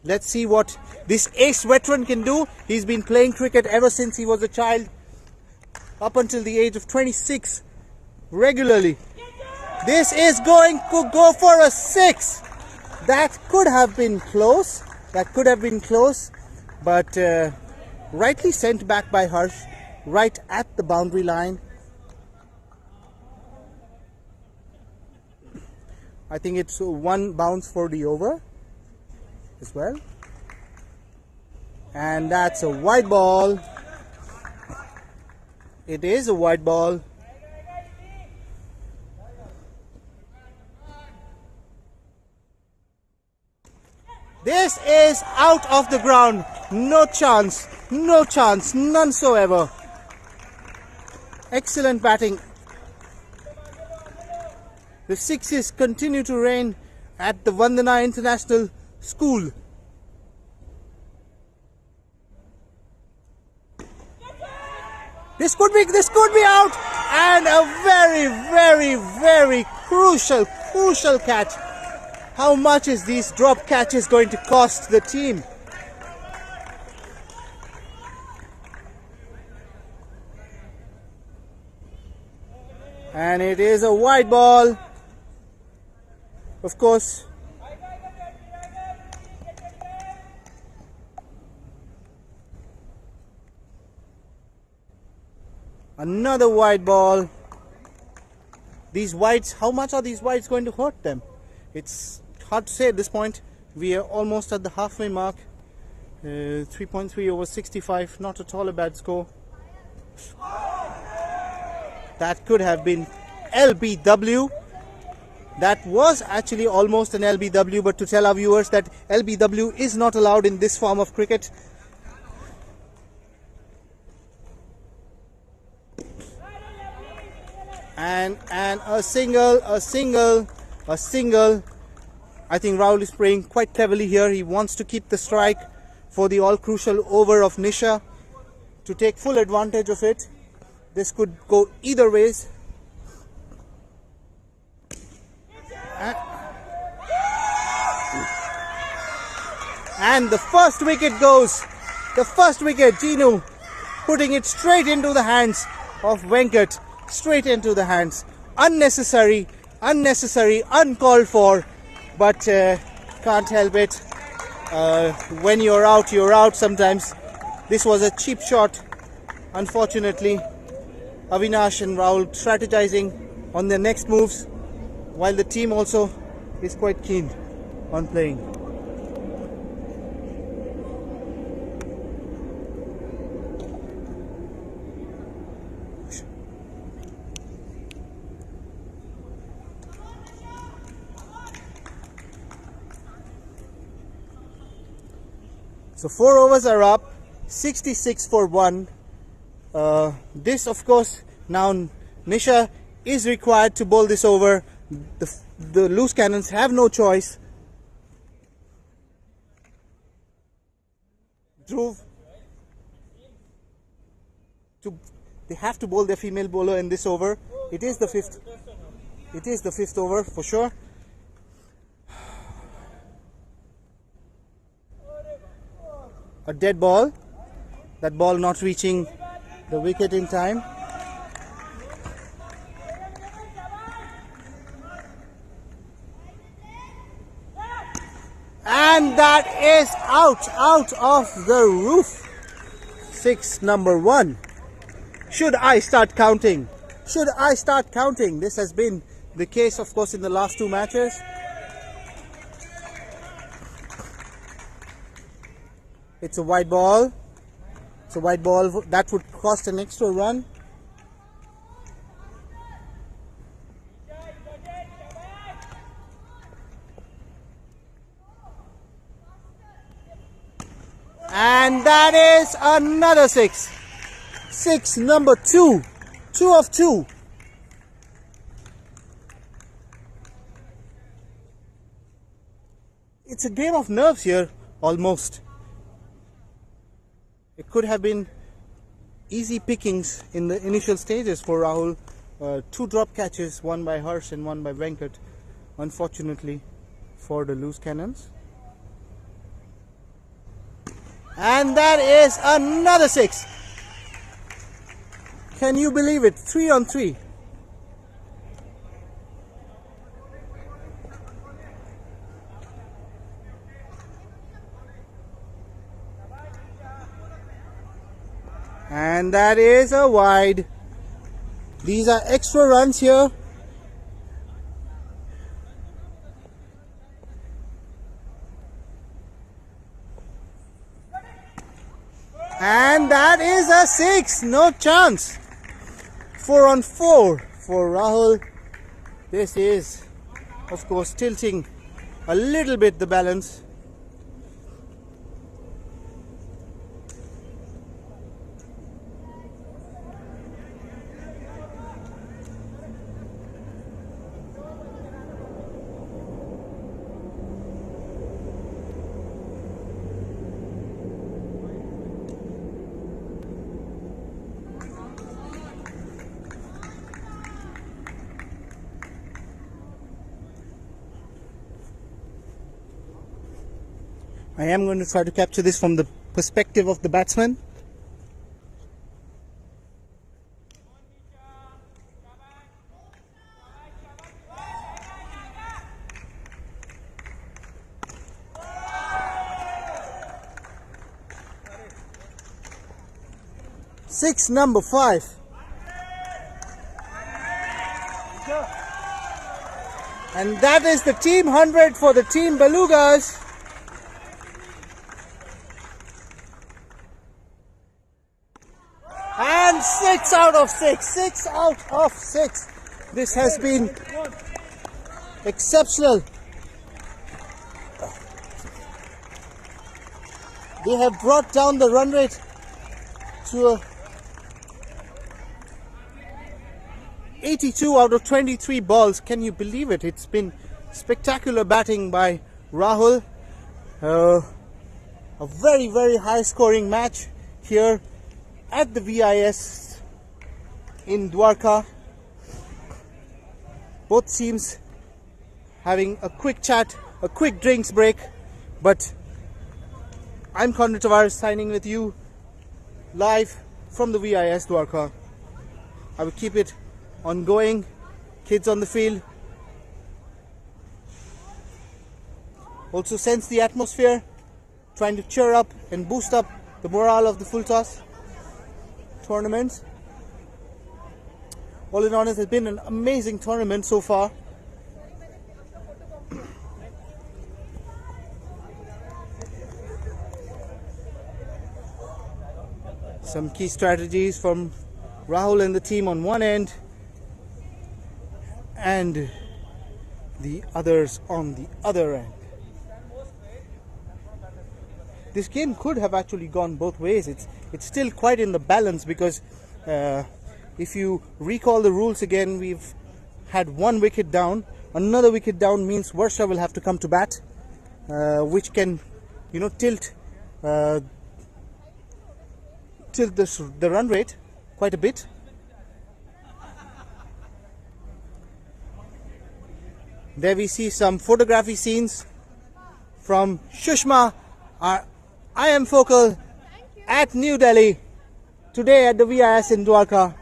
Let's see what this ace veteran can do. He's been playing cricket ever since he was a child, up until the age of 26, regularly. This is going to go for a 6. That could have been close. That could have been close. But rightly sent back by Harsh. Right at the boundary line. I think it's one bounce for the over as well. And that's a wide ball. It is a wide ball. This is out of the ground. No chance. No chance. None so ever. Excellent batting. The sixes continue to reign at the Vandana International School. This could be out, and a very crucial catch. How much is these drop catches going to cost the team? And it is a wide ball. Of course, another wide ball. These wides, how much are these wides going to hurt them? It's hard to say at this point. We are almost at the halfway mark. 3.3 over 65, not at all a bad score. That could have been LBW. That was actually almost an LBW, but to tell our viewers that LBW is not allowed in this form of cricket. And a single. I think Rahul is playing quite cleverly here. He wants to keep the strike for the all crucial over of Nisha to take full advantage of it. This could go either ways. And the first wicket goes. The first wicket, Jinu putting it straight into the hands of Venkat. Straight into the hands. Unnecessary, uncalled for, but can't help it. When you're out sometimes. This was a cheap shot, unfortunately. Avinash and Rahul strategizing on their next moves, while the team also is quite keen on playing. So 4 overs are up, 66 for 1. This, of course, now Nisha is required to bowl this over. The loose cannons have no choice. Dhruv, they have to bowl their female bowler in this over. It is the fifth. It is the fifth over for sure. A dead ball. That ball not reaching the wicket in time. And that is out of the roof. 6, number 1. Should I start counting? This has been the case, of course, in the last 2 matches. It's a wide ball. It's a wide ball that would cost an extra run. And that is another 6. 6, number 2. 2 of 2. It's a game of nerves here, almost. It could have been easy pickings in the initial stages for Rahul. 2 drop catches, one by Harsh and one by Venkat, unfortunately for the loose cannons. And that is another 6. Can you believe it? 3 on 3. And that is a wide. These are extra runs here. And that is a 6. No chance. 4 on 4 for Rahul. This is, of course, tilting a little bit the balance. I am going to try to capture this from the perspective of the batsman. Six, number 5. And that is the team 100 for the team Belugas. And 6 out of 6. 6 out of 6. This has been exceptional. They have brought down the run rate to 82 out of 23 balls. Can you believe it? It's been spectacular batting by Rahul. A very, very high scoring match here at the VIS in Dwarka. Both teams having a quick chat, a quick drinks break. But I'm Conrad Tavares signing with you live from the VIS Dwarka. I will keep it ongoing. Kids on the field. Also sense the atmosphere, trying to cheer up and boost up the morale of the full toss tournaments. All in all, it has been an amazing tournament so far. Some key strategies from Rahul and the team on one end, and the others on the other end. This game could have actually gone both ways. It's still quite in the balance because if you recall the rules again, we've had 1 wicket down. Another wicket down means Varsha will have to come to bat, which can, tilt the run rate quite a bit. There we see some photography scenes from Shushma, our IM focal at New Delhi, today at the VIS in Dwarka.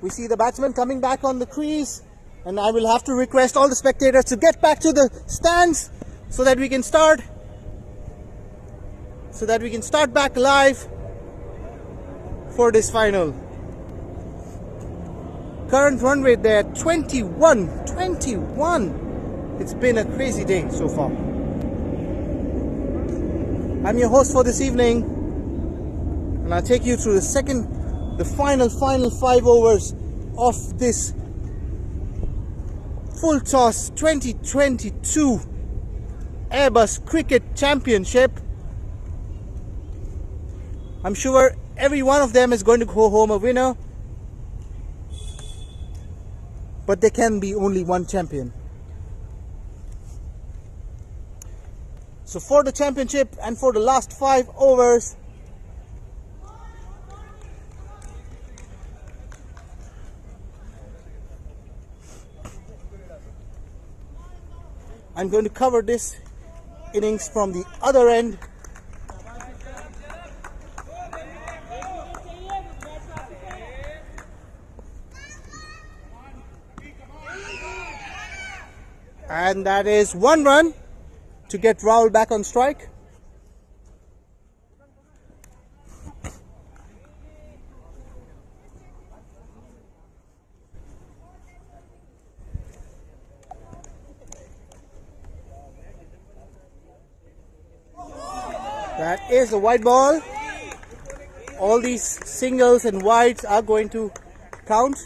We see the batsman coming back on the crease, and I will have to request all the spectators to get back to the stands so that we can start back live for this final. Current run rate there 21. It's been a crazy day so far. I'm your host for this evening, and I'll take you through the final 5 overs of this full toss 2022 Airbus Cricket Championship. I'm sure every one of them is going to go home a winner, but there can be only one champion. So for the championship and for the last 5 overs, I'm going to cover this innings from the other end. And that is 1 run to get Rahul back on strike. That is a white ball. All these singles and wides are going to count.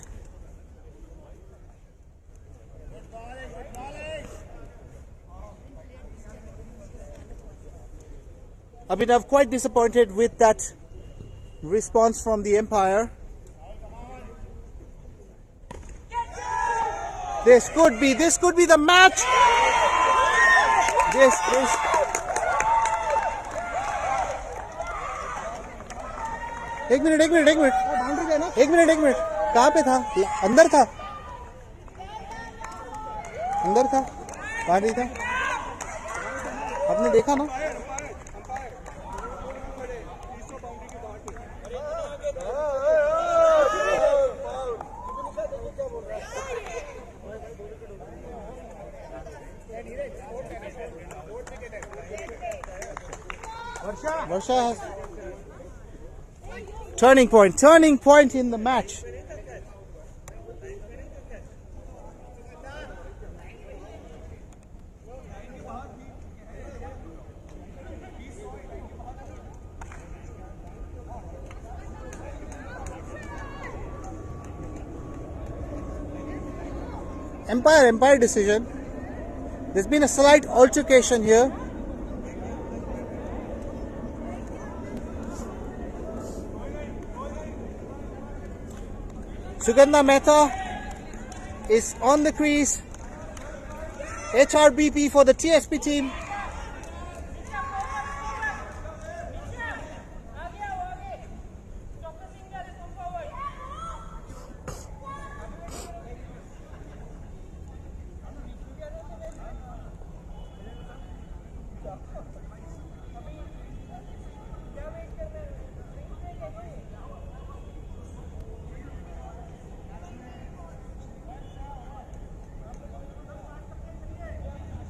Abhinav quite disappointed with that response from the umpire. This could be the match. This is एक minute कहाँ पे था? अंदर था कहाँ नहीं था? आपने देखा ना? Varsha has turning point in the match. Empire decision. There's been a slight altercation here. Sugandha Mehta is on the crease. HRBP for the TSP team.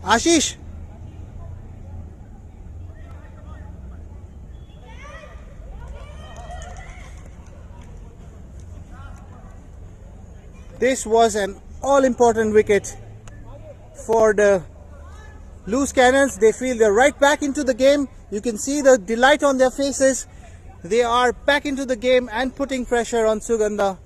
Ashish. This was an all-important wicket for the loose cannons. They feel they're right back into the game. You can see the delight on their faces. They are back into the game and putting pressure on Sugandha.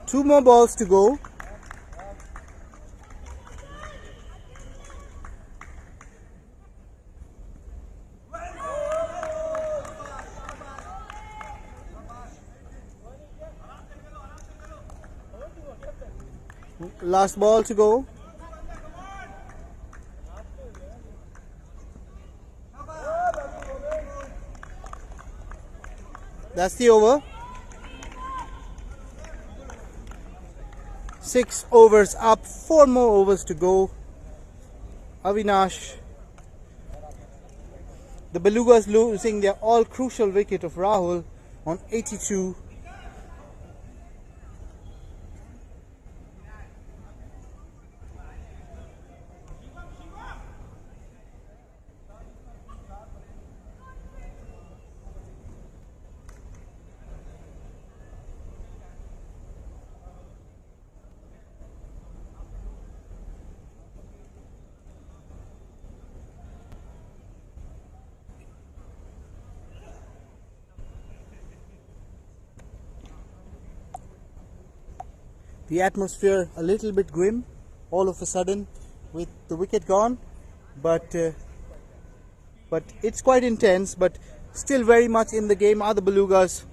Two more balls to go. Last ball to go. That's the over. 6 overs up, 4 more overs to go. Avinash. The Belugas losing their all crucial wicket of Rahul on 82. The atmosphere a little bit grim all of a sudden with the wicket gone, but it's quite intense, but still very much in the game are the Belugas.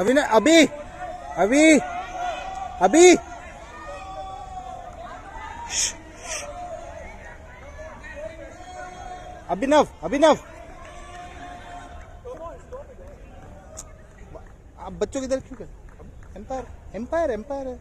अभी ना अभी अभी अभी अभिनव आप बच्चों की तरफ क्यों कर एम्पायर है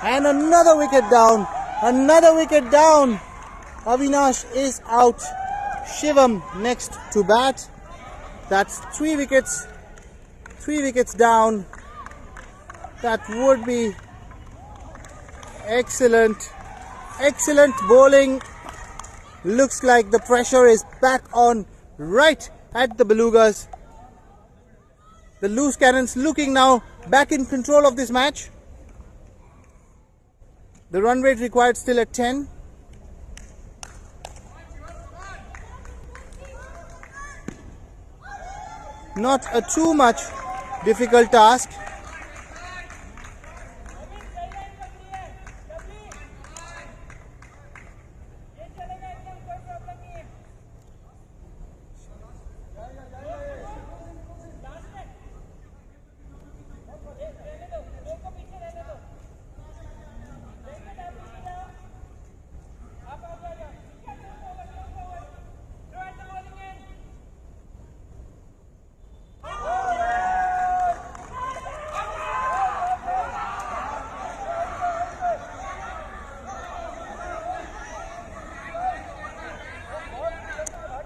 And another wicket down. Avinash is out. Shivam next to bat. That's 3 wickets. 3 wickets down. That would be excellent. Excellent bowling. Looks like the pressure is back on right at the Belugas. The loose cannons looking now back in control of this match. The run rate required still at 10. Not a too much difficult task.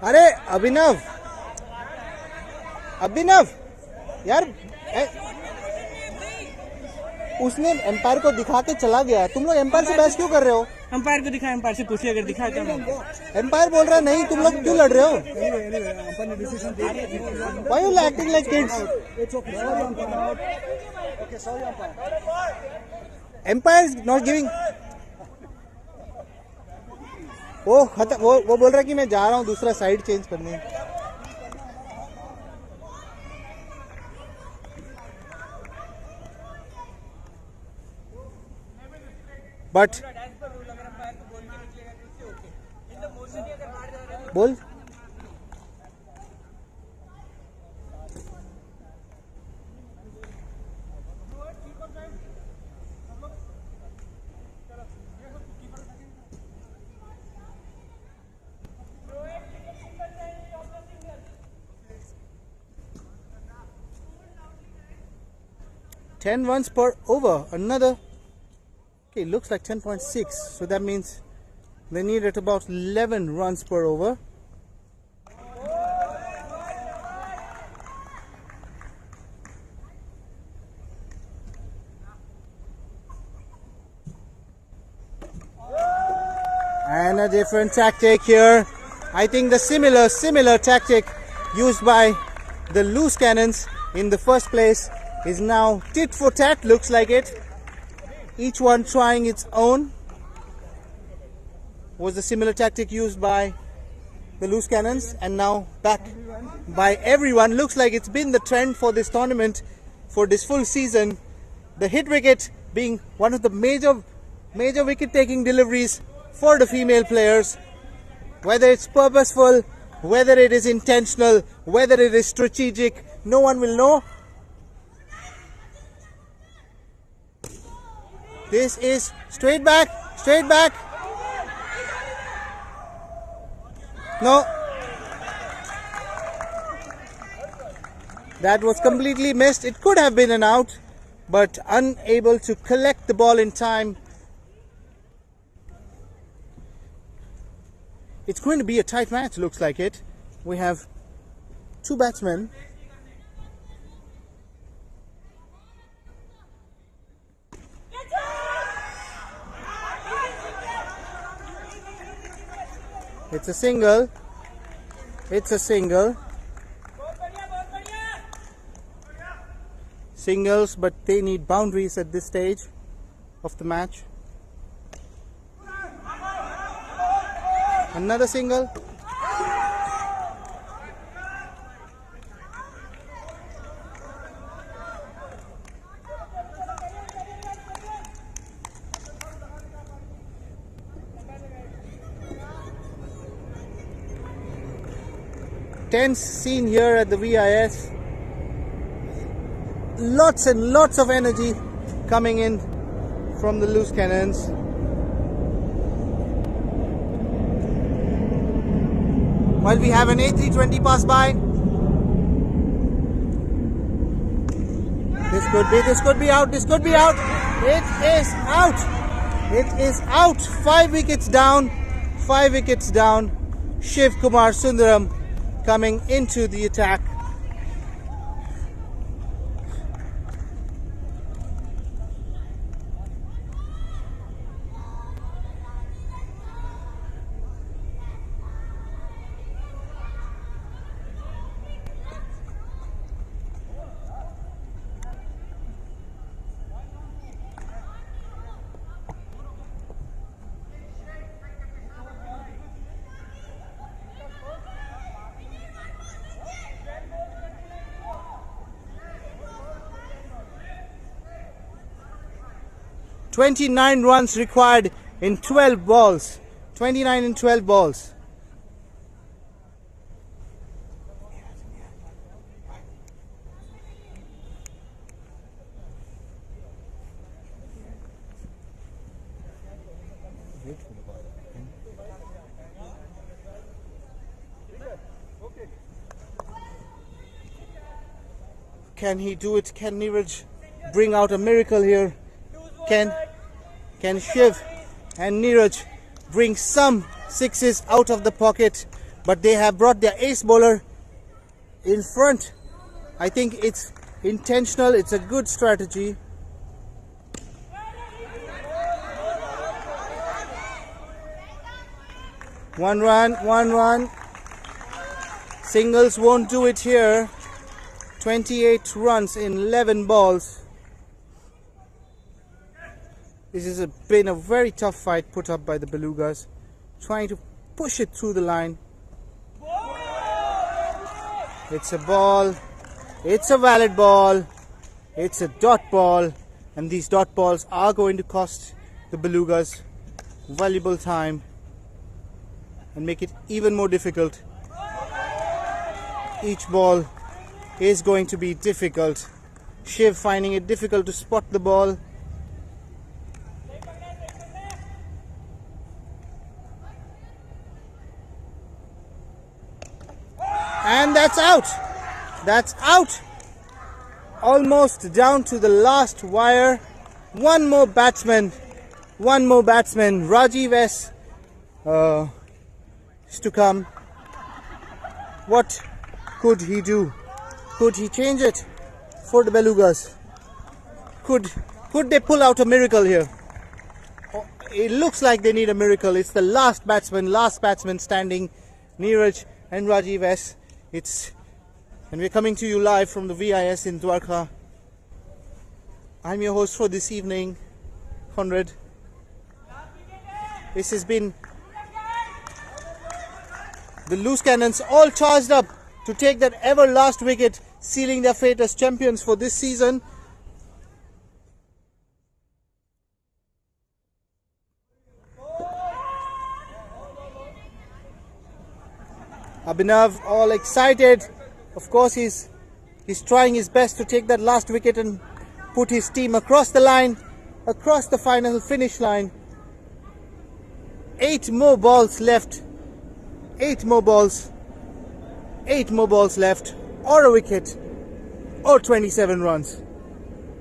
अरे अभिनव यार उसने empire को दिखा के चला गया. तुम लोग एम्पायर से बहस क्यों कर रहे हो? अंपायर को दिखा, अंपायर से पूछिए अगर दिखा तो. एम्पायर बोल रहा नहीं, तुम लोग क्यों लड़ रहे हो? Why you acting like kids? Empire is not giving. वो बोल रहा है कि मैं जा रहा हूँ दूसरा साइड चेंज करने. बट बोल. Ten runs per over. Another. Okay, looks like 10.6. So that means they need at about 11 runs per over. And a different tactic here. I think the similar tactic used by the loose cannons in the first place is now tit for tat, looks like it. Each one trying its own. Was the similar tactic used by the loose cannons and now back by everyone. Looks like it's been the trend for this tournament, for this full season. The hit wicket being one of the major wicket taking deliveries for the female players. Whether it's purposeful, whether it is intentional, whether it is strategic, no one will know. This is straight back. No. That was completely missed. It could have been an out, but unable to collect the ball in time. It's going to be a tight match, looks like it. We have two batsmen. It's a single. It's a single. Singles, but they need boundaries at this stage of the match. Another single. Tense scene here at the VIS. Lots and lots of energy coming in from the loose cannons. While we have an A320 pass by. This could be out. It is out. It is out. 5 wickets down. 5 wickets down. Shiv Kumar Sundaram coming into the attack. "29 runs required in 12 balls. 29 in 12 balls. Can he do it? Can Neeraj bring out a miracle here? Can Shiv and Neeraj bring some sixes out of the pocket? But they have brought their ace bowler in front. I think it's intentional. It's a good strategy. One run. Singles won't do it here. 28 runs in 11 balls. This has been a very tough fight put up by the Belugas, trying to push it through the line. It's a ball. It's a valid ball. It's a dot ball. And these dot balls are going to cost the Belugas valuable time and make it even more difficult. Each ball is going to be difficult. Shiv finding it difficult to spot the ball. And that's out. That's out. Almost down to the last wire. One more batsman. Rajiv S. is to come. What could he do? Could he change it for the Belugas? Could they pull out a miracle here? It looks like they need a miracle. It's the last batsman standing. Neeraj and Rajiv S. And we're coming to you live from the VIS in Dwarka. I'm your host for this evening, Conrad. This has been the loose cannons all charged up to take that ever last wicket, sealing their fate as champions for this season. Abhinav all excited. Of course he's trying his best to take that last wicket and put his team across the line, across the final finish line. 8 more balls left. 8 more balls left, or a wicket, or 27 runs.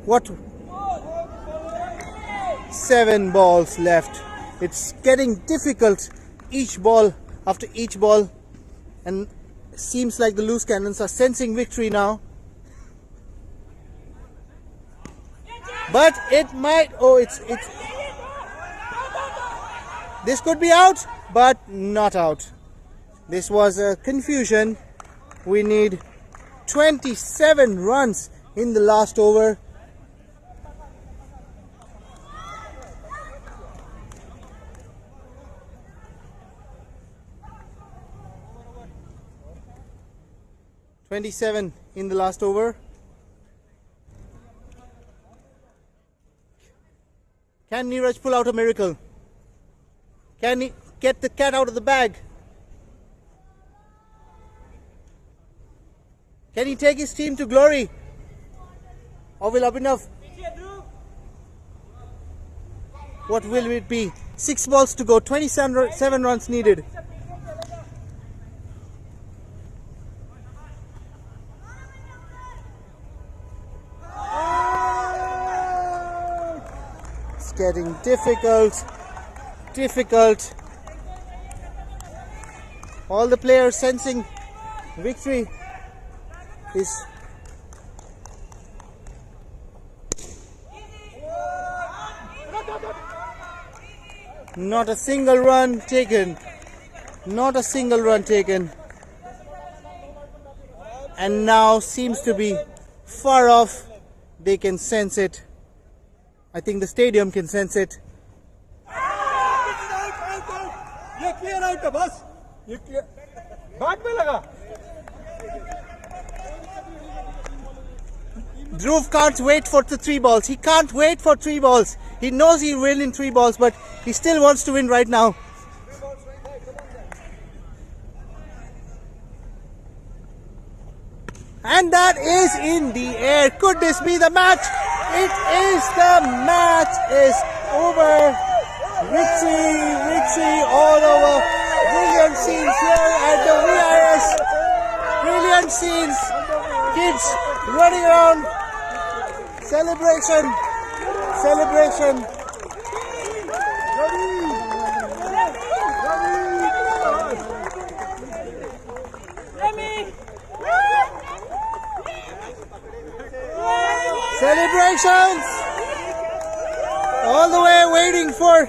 What? 7 balls left. It's getting difficult. Each ball after each ball, and seems like the loose cannons are sensing victory now. But it might, this could be out, but not out. This was a confusion. We need 27 runs in the last over. "27 in the last over." Can Neeraj pull out a miracle? Can he get the cat out of the bag? Can he take his team to glory? Or will Abhinav? What will it be? 6 balls to go, 27 runs needed. It's getting difficult. All the players sensing victory is not a single run taken. And now seems to be far off. They can sense it. I think the stadium can sense it. ये clear out है बस ये clear bat में लगा Dhruv can't wait for the 3 balls. He can't wait for 3 balls. He knows he'll win in 3 balls, but he still wants to win right now. And that is in the air. Could this be the match? It is. The match is over. Victory all over. Brilliant scenes here at the VIS. Brilliant scenes. Kids running around. Celebration. Celebrations. All the way waiting for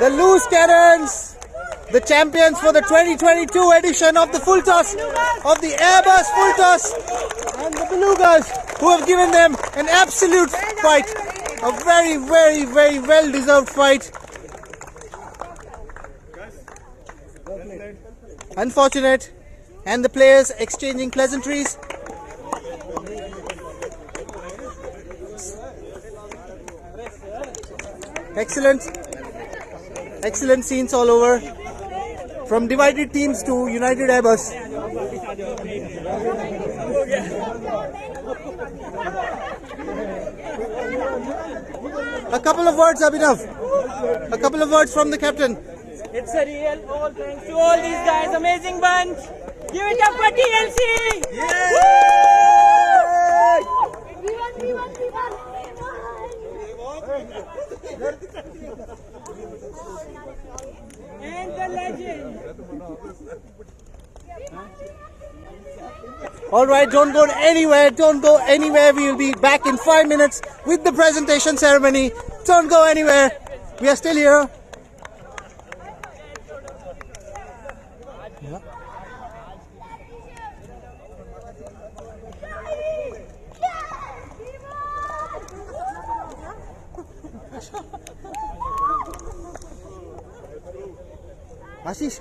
the loose cannons, the champions for the 2022 edition of the full toss, of the Airbus full toss, and the Belugas, who have given them an absolute fight, a very well deserved fight. Unfortunate, and the players exchanging pleasantries. Excellent scenes all over, from divided teams to united Airbus. A couple of words, Abhinav. A couple of words from the captain. It's a real all thanks to all these guys, amazing bunch. Give it up for TLC. And the legend. All right, don't go anywhere. We will be back in 5 minutes with the presentation ceremony. Don't go anywhere. We are still here. Yeah. Ashish.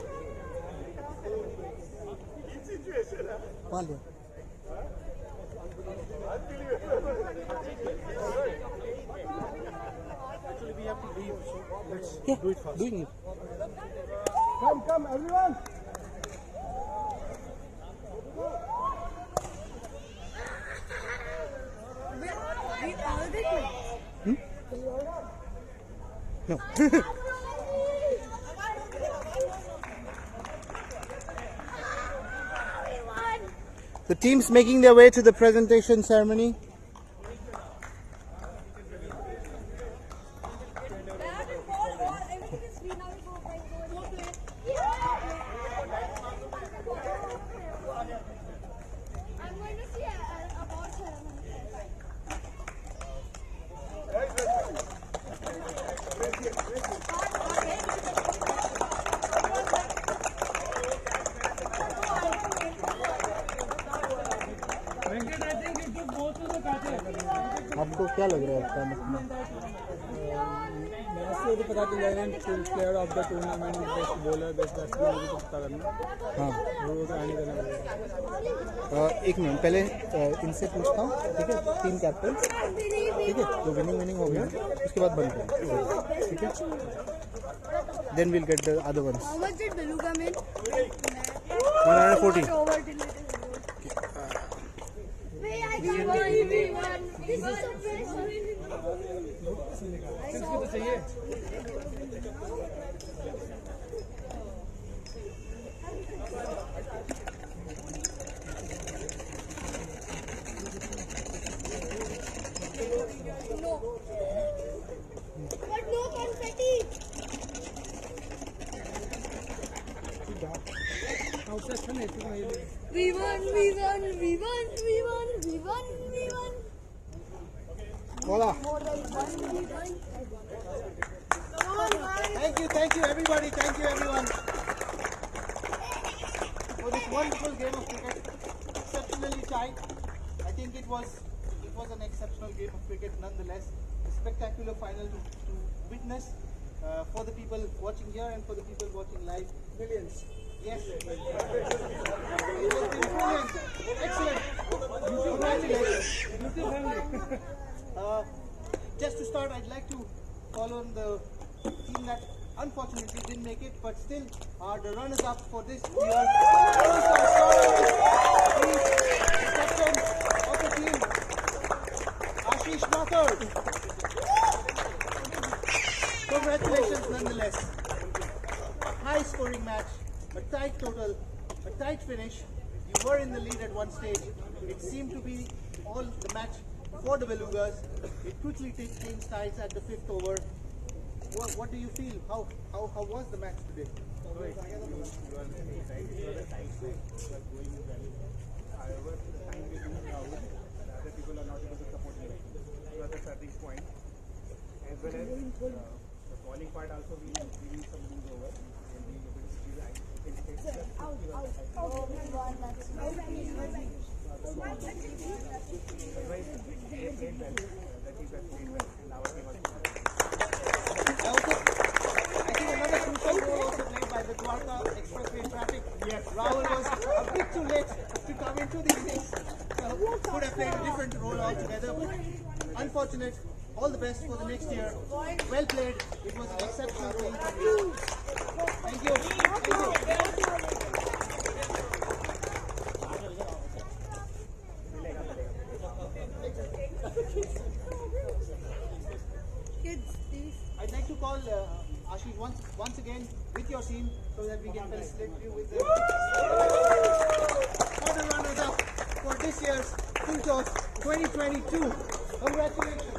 Yeah, doing it. Come, everyone. No. The teams making their way to the presentation ceremony. आपको क्या लग रहा है इसका मतलब? Match से तो पता चल जाएगा player of the tournament, best bowler, best batsman, मुझे तो पता करना। हाँ वो तो आने करना पड़ेगा। एक मिनट पहले इनसे पूछता हूँ, ठीक है? 3 कैप्टन, ठीक है? तो विनिंग हो गया, उसके बाद बंद करें, ठीक है? Then will get the other ones. How much did Beluga win? 114. Over till it is over. Wait, I got one. This is so pressure. इसको तो चाहिए। No. But no confetti. उससे अच्छा नहीं, इसको नहीं ले। We won. Voila. More than one we won. Thank you everybody, thank you everyone for this wonderful game of cricket. Exceptionally tight. I think it was an exceptional game of cricket nonetheless. A spectacular final to witness for the people watching here and for the people watching live. Millions. Yes. It has been brilliant. Excellent. Congratulations. Just to start, I'd like to call on the team that unfortunately didn't make it, but still are the runners-up for this year. Please, the captain of the team, Ashish Mathur. Congratulations nonetheless. A high-scoring match, a tight total, a tight finish. You were in the lead at one stage. It seemed to be all the match for the Belugas. It quickly changed sides at the 5th over. What do you feel? How was the match today? You are very right. You are the tight side. You are going well. However, the time we lose now, the other people are not able to support you. You are the starting point. As well as the bowling part also, we need some lose over. And we will be able to take the otherwise, they played well. The team has played well. And our team has played well. I think another crucial role also played by the Dwarka Expressway traffic. Yes. Rahul was a bit too late to come into the innings. Could have played a different role altogether, but unfortunate. All the best for the next year. Well played. It was an exceptional game. Thank you. I'd like to call Ashish once again with your team so that we can felicitate you with the runners-up for this year's Full Toss 2022. Congratulations.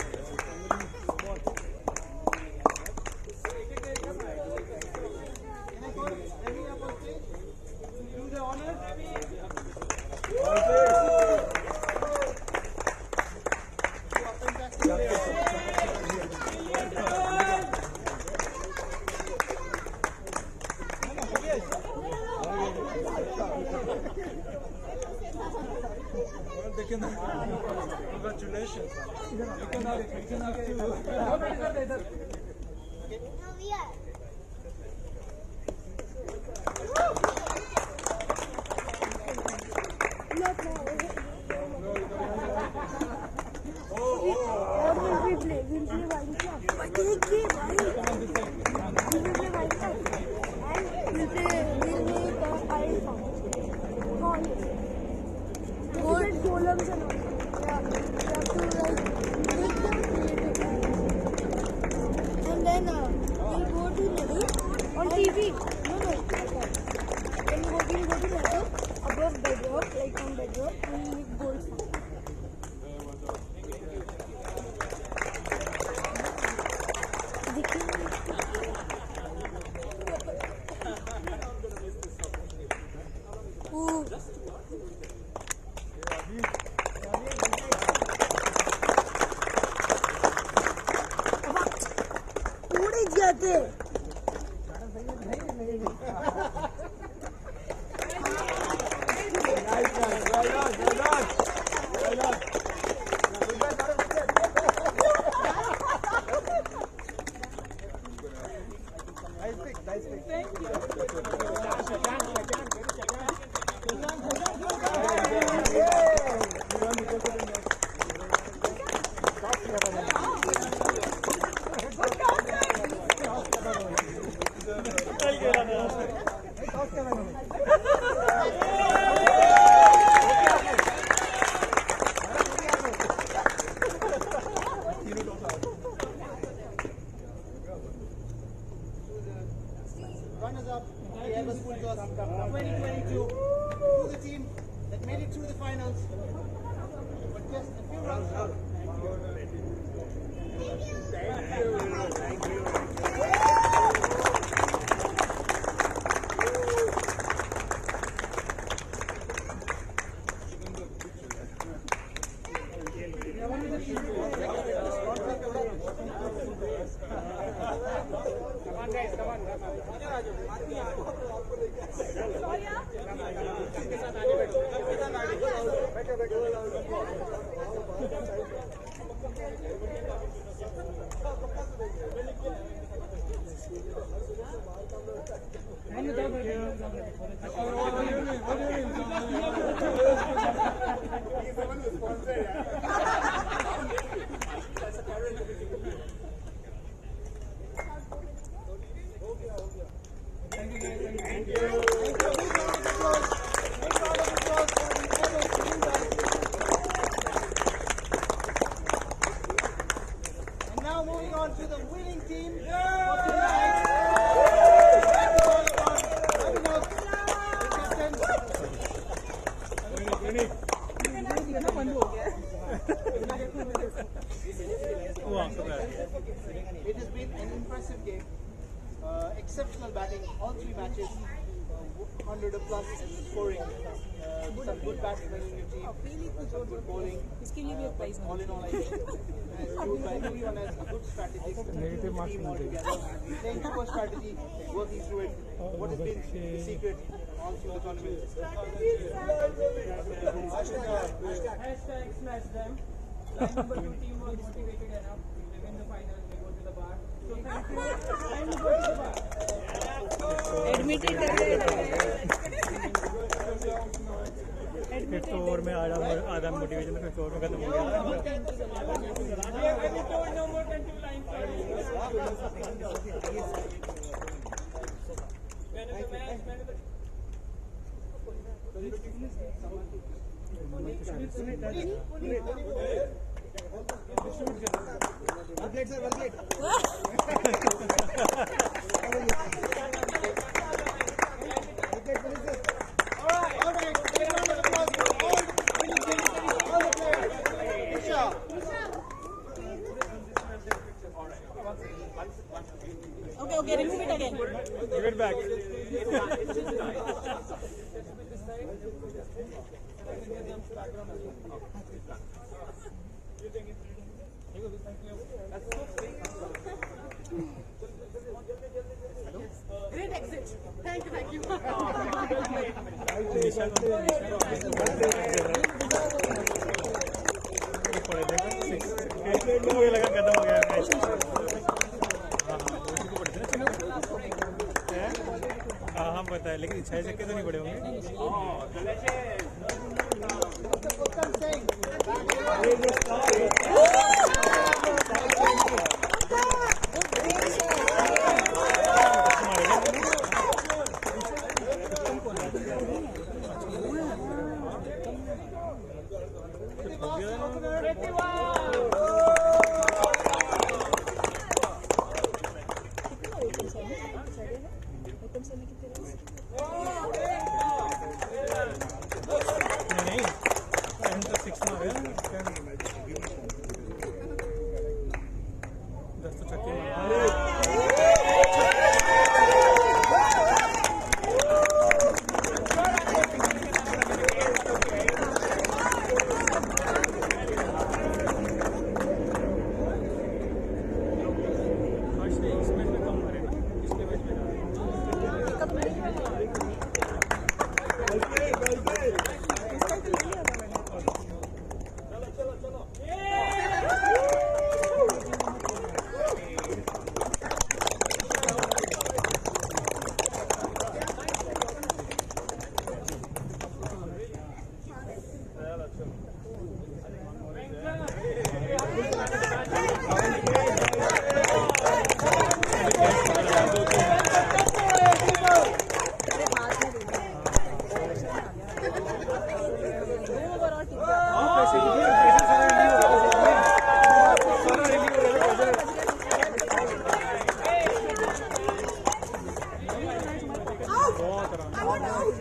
Can I call Remy up on stage to do the honors? Congratulations. You can have to. No, we are. Columns and all. Yeah, you have to like make them creative. And then we'll go to level on TV. No. Then we'll go to level above bedrock, like on bedrock, and we'll make goals. जाते Runners up, the Airbus Full Toss 2022 to the team that made it through the finals, but just a few rounds out. And now moving on to the winning team for tonight. It has been an impressive game. Exceptional batting, all three matches. 100 plus scoring. Some good batsmen in your team. Some good bowling. All in all, I think everyone has a good strategy. Team all together. Playing super strategy, working through it. What has been the secret all through the tournament? Hashtag smash them. Line number 2 team was motivated enough. They win the final, they go to the bar. So thank you. And go to the bar. Admitted फिर तो और में आधा motivation फिर तो और में खत्म हो गया No more than 2 lines. Man of the match, man of the... Okay, remove it again. Give it back. Great exit. Thank you. लगा खत्म हो गया हाँ पता है लेकिन 6 चक्के तो नहीं पड़े होंगे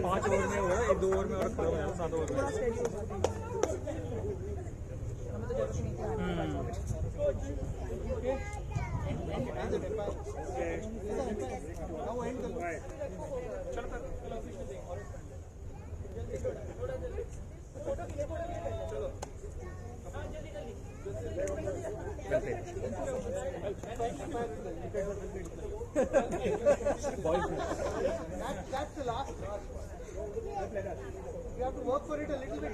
पाँच ओवर में हो रहा है, 2 ओवर में और 7 ओवर में। That's the last. You have to work for it a little bit.